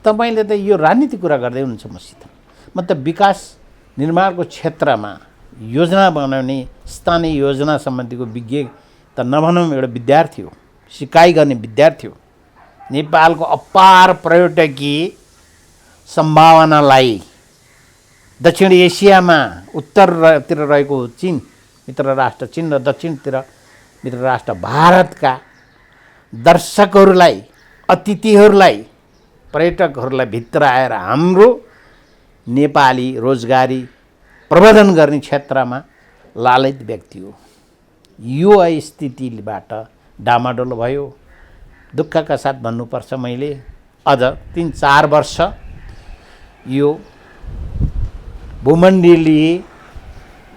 तपाईँले त यो राजनीति कुरा गर्दै हुनुहुन्छ मसित। म त विकास निर्माणको क्षेत्रमा योजना बनाउने, स्थानीय योजना सम्बन्धीको विज्ञ त नभनौँ, एउटा विद्यार्थी हो, सिकाइ गर्ने विद्यार्थी हो। नेपालको अपार पर्यटकीय सम्भावनालाई दक्षिण एसियामा उत्तरतिर रहेको चीन मित्र राष्ट्र चीन र दक्षिणतिर मित्र राष्ट्र भारतका दर्शकहरूलाई, अतिथिहरूलाई, पर्यटकहरूलाई भित्र आएर हाम्रो नेपाली रोजगारी प्रवर्धन गर्ने क्षेत्रमा लालित व्यक्ति हो। यो स्थितिबाट डामाडोल भयो। दुःखका साथ भन्नुपर्छ मैले, अझ 3-4 वर्ष यो भूमण्डलीय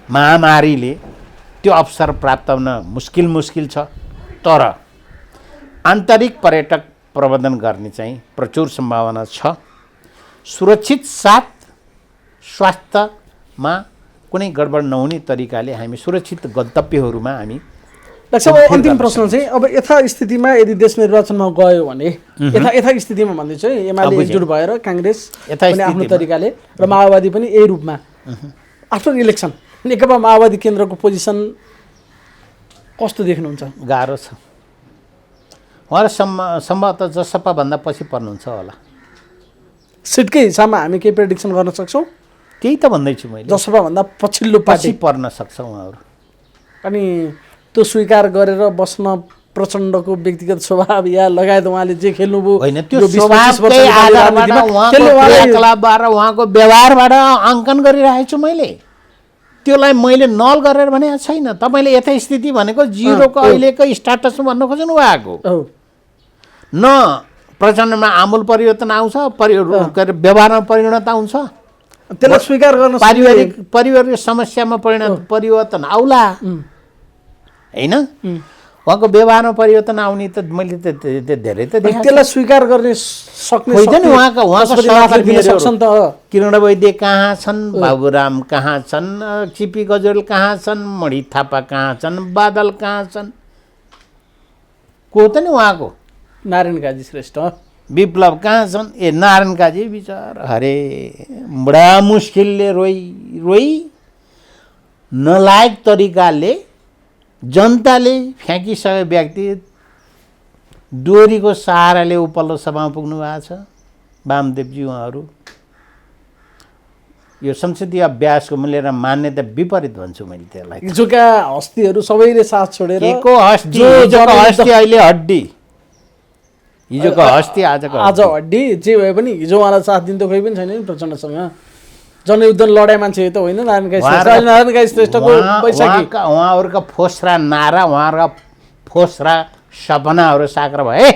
महामारीले त्यो अवसर प्राप्त हुन मुस्किल छ। तर आन्तरिक पर्यटक प्रबन्धन गर्ने चाहिँ प्रचुर सम्भावना छ। सुरक्षित साथ स्वास्थ्यमा कुनै गडबड नहुने तरिकाले हामी सुरक्षित गन्तव्यहरूमा हामी। अन्तिम प्रश्न चाहिँ, अब यथास्थितिमा यदि देश निर्वाचनमा गयो भने, यथास्थितिमा भन्दैछु है, एमाले एकजुट भएर काङ्ग्रेस पनि आफ्नो तरिकाले र माओवादी पनि यही रूपमा आफ्टर इलेक्सन नेकपा माओवादी केन्द्रको पोजिसन कस्तो देख्नुहुन्छ? गाह्रो छ। उहाँहरू सम्भवतः जसपाभन्दा पछि पर्नुहुन्छ होला। सिटकै हिसाबमा हामी केही प्रेडिक्सन गर्न सक्छौँ? त्यही त भन्दैछु मैले, जसपाभन्दा पछिल्लो पछि पार्टी पर्न सक्छ उहाँहरू। अनि त्यो स्वीकार गरेर बस्न प्रचण्डको व्यक्तिगत स्वभाव या लगायत उहाँले जे खेल्नुभयो होइन, त्यो यो 20-25 स्वभावकै वर्षको आधारबाट राजनीतिमा, उहाँको त्यसले उहाँलाई क्रियाकलापबाट उहाँको व्यवहारबाट अङ्कन गरिरहेको छु मैले। त्यसलाई मैले नल गरेर भनेको छैन। तपाईँले यथास्थिति भनेको जिरोको अहिलेको स्टाटस भन्न खोज्नु भएको। न प्रचण्डमा आमूल परिवर्तन आउँछ, के अरे व्यवहारमा परिणत आउँछ, त्यसलाई स्वीकार गर्न पारिवारिक समस्यामा परिवर्तन आउला होइन। उहाँको व्यवहारमा परिवर्तन आउने त मैले त धेरै त देखेँ। त्यसलाई स्वीकार गर्ने सक्ने होइन नि, उहाँको सक्छन् त। किरण वैद्य कहाँ छन्, बाबुराम कहाँ छन्, चिपी गजुरेल कहाँ छन्, मणि थापा कहाँ छन्, बादल कहाँ छन्, को त नि उहाँको नारायण काजी श्रेष्ठ, विप्लव कहाँ छन्। नारायण काजी विचार अरे बडा मुस्किलले रोई नलायक तरिकाले जनताले फ्याँकिसके व्यक्ति डोरीको सहाराले उपल्लो सभामा पुग्नु भएको छ वामदेवजी। उहाँहरू यो संसदीय अभ्यासको मूल्य मान्यता विपरीत भन्छु मैले त्यसलाई। हिजोका हस्तीहरू सबैले साथ छोडेर केको हस्ती, हिजोको हस्ती अहिले हड्डी, हिजोको हस्ती आज हड्डी। जे भए पनि हिजो उहाँलाई साथ दिनु त कोही पनि छैन नि प्रचण्डसँग। जनयुद्ध लडाइ मान्छे त होइन नारायण काजी श्रेष्ठको बैशाखी। उहाँहरूका फोस्रा नारा, उहाँहरूका फोस्रा सपनाहरू साकार भए।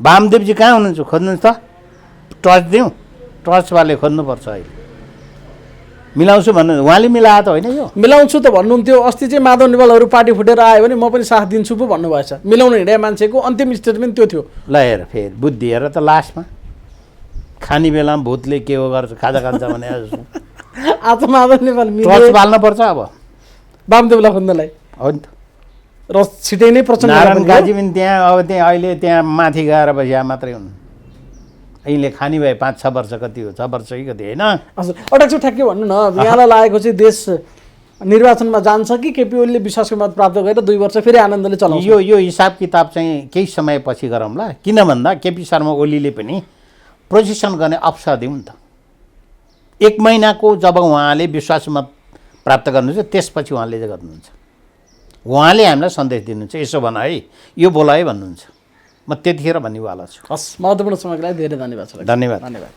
वामदेवजी कहाँ हुनुहुन्छ? खोज्नुहोस् त, टर्च दिउँ, टर्चवाले खोज्नुपर्छ अहिले। मिलाउँछु भन्नु, उहाँले मिलाए त होइन। यो मिलाउँछु त भन्नुहुन्थ्यो। अस्ति चाहिँ माधव नेपालहरू पार्टी फुटेर आयो भने म पनि साथ दिन्छु पो भन्नुभएछ। मिलाउन हिँडे मान्छेको अन्तिम स्टेटमेन्ट त्यो थियो। ल हेर फेरि बुद्धि हेर त, लास्टमा खाने बेलामा भूतले के हो गर्छ, खाजा खान्छ भने आज माधव नेपाल टर्च बाल्न पर्छ अब वामदेवलाई खोज्नलाई। हो नि त। र छिटै नै प्रचण्ड नारायण काजी पनि त्यहाँ अब त्यहाँ अहिले त्यहाँ माथि गएर बसिया मात्रै हुन्। अहिले खानी भए 5-6 वर्ष कति हो, 6 वर्ष कि कति होइन। हजुर, अटक ठ्याक्कै भन्नु न, यहाँलाई लागेको चाहिँ देश निर्वाचनमा जान्छ कि केपी ओलीले विश्वासको मत प्राप्त गरेर 2 वर्ष फेरि आनन्दले चलाउँछ? यो हिसाब किताब चाहिँ केही समयपछि गरौँला। किन भन्दा केपी शर्मा ओलीले पनि प्रोजेक्सन गर्ने अवसर दिउँ नि त। 1 महिनाको जब उहाँले विश्वास मत प्राप्त गर्नुहुन्छ त्यसपछि उहाँले चाहिँ गर्नुहुन्छ। उहाँले हामीलाई सन्देश दिनुहुन्छ, यसो भन है, यो बोला है भन्नुहुन्छ। म त्यतिखेर भन्नेवाला छु। हस्, महत्त्वपूर्ण समयको लागि धेरै धन्यवाद छ। धन्यवाद। धन्यवाद।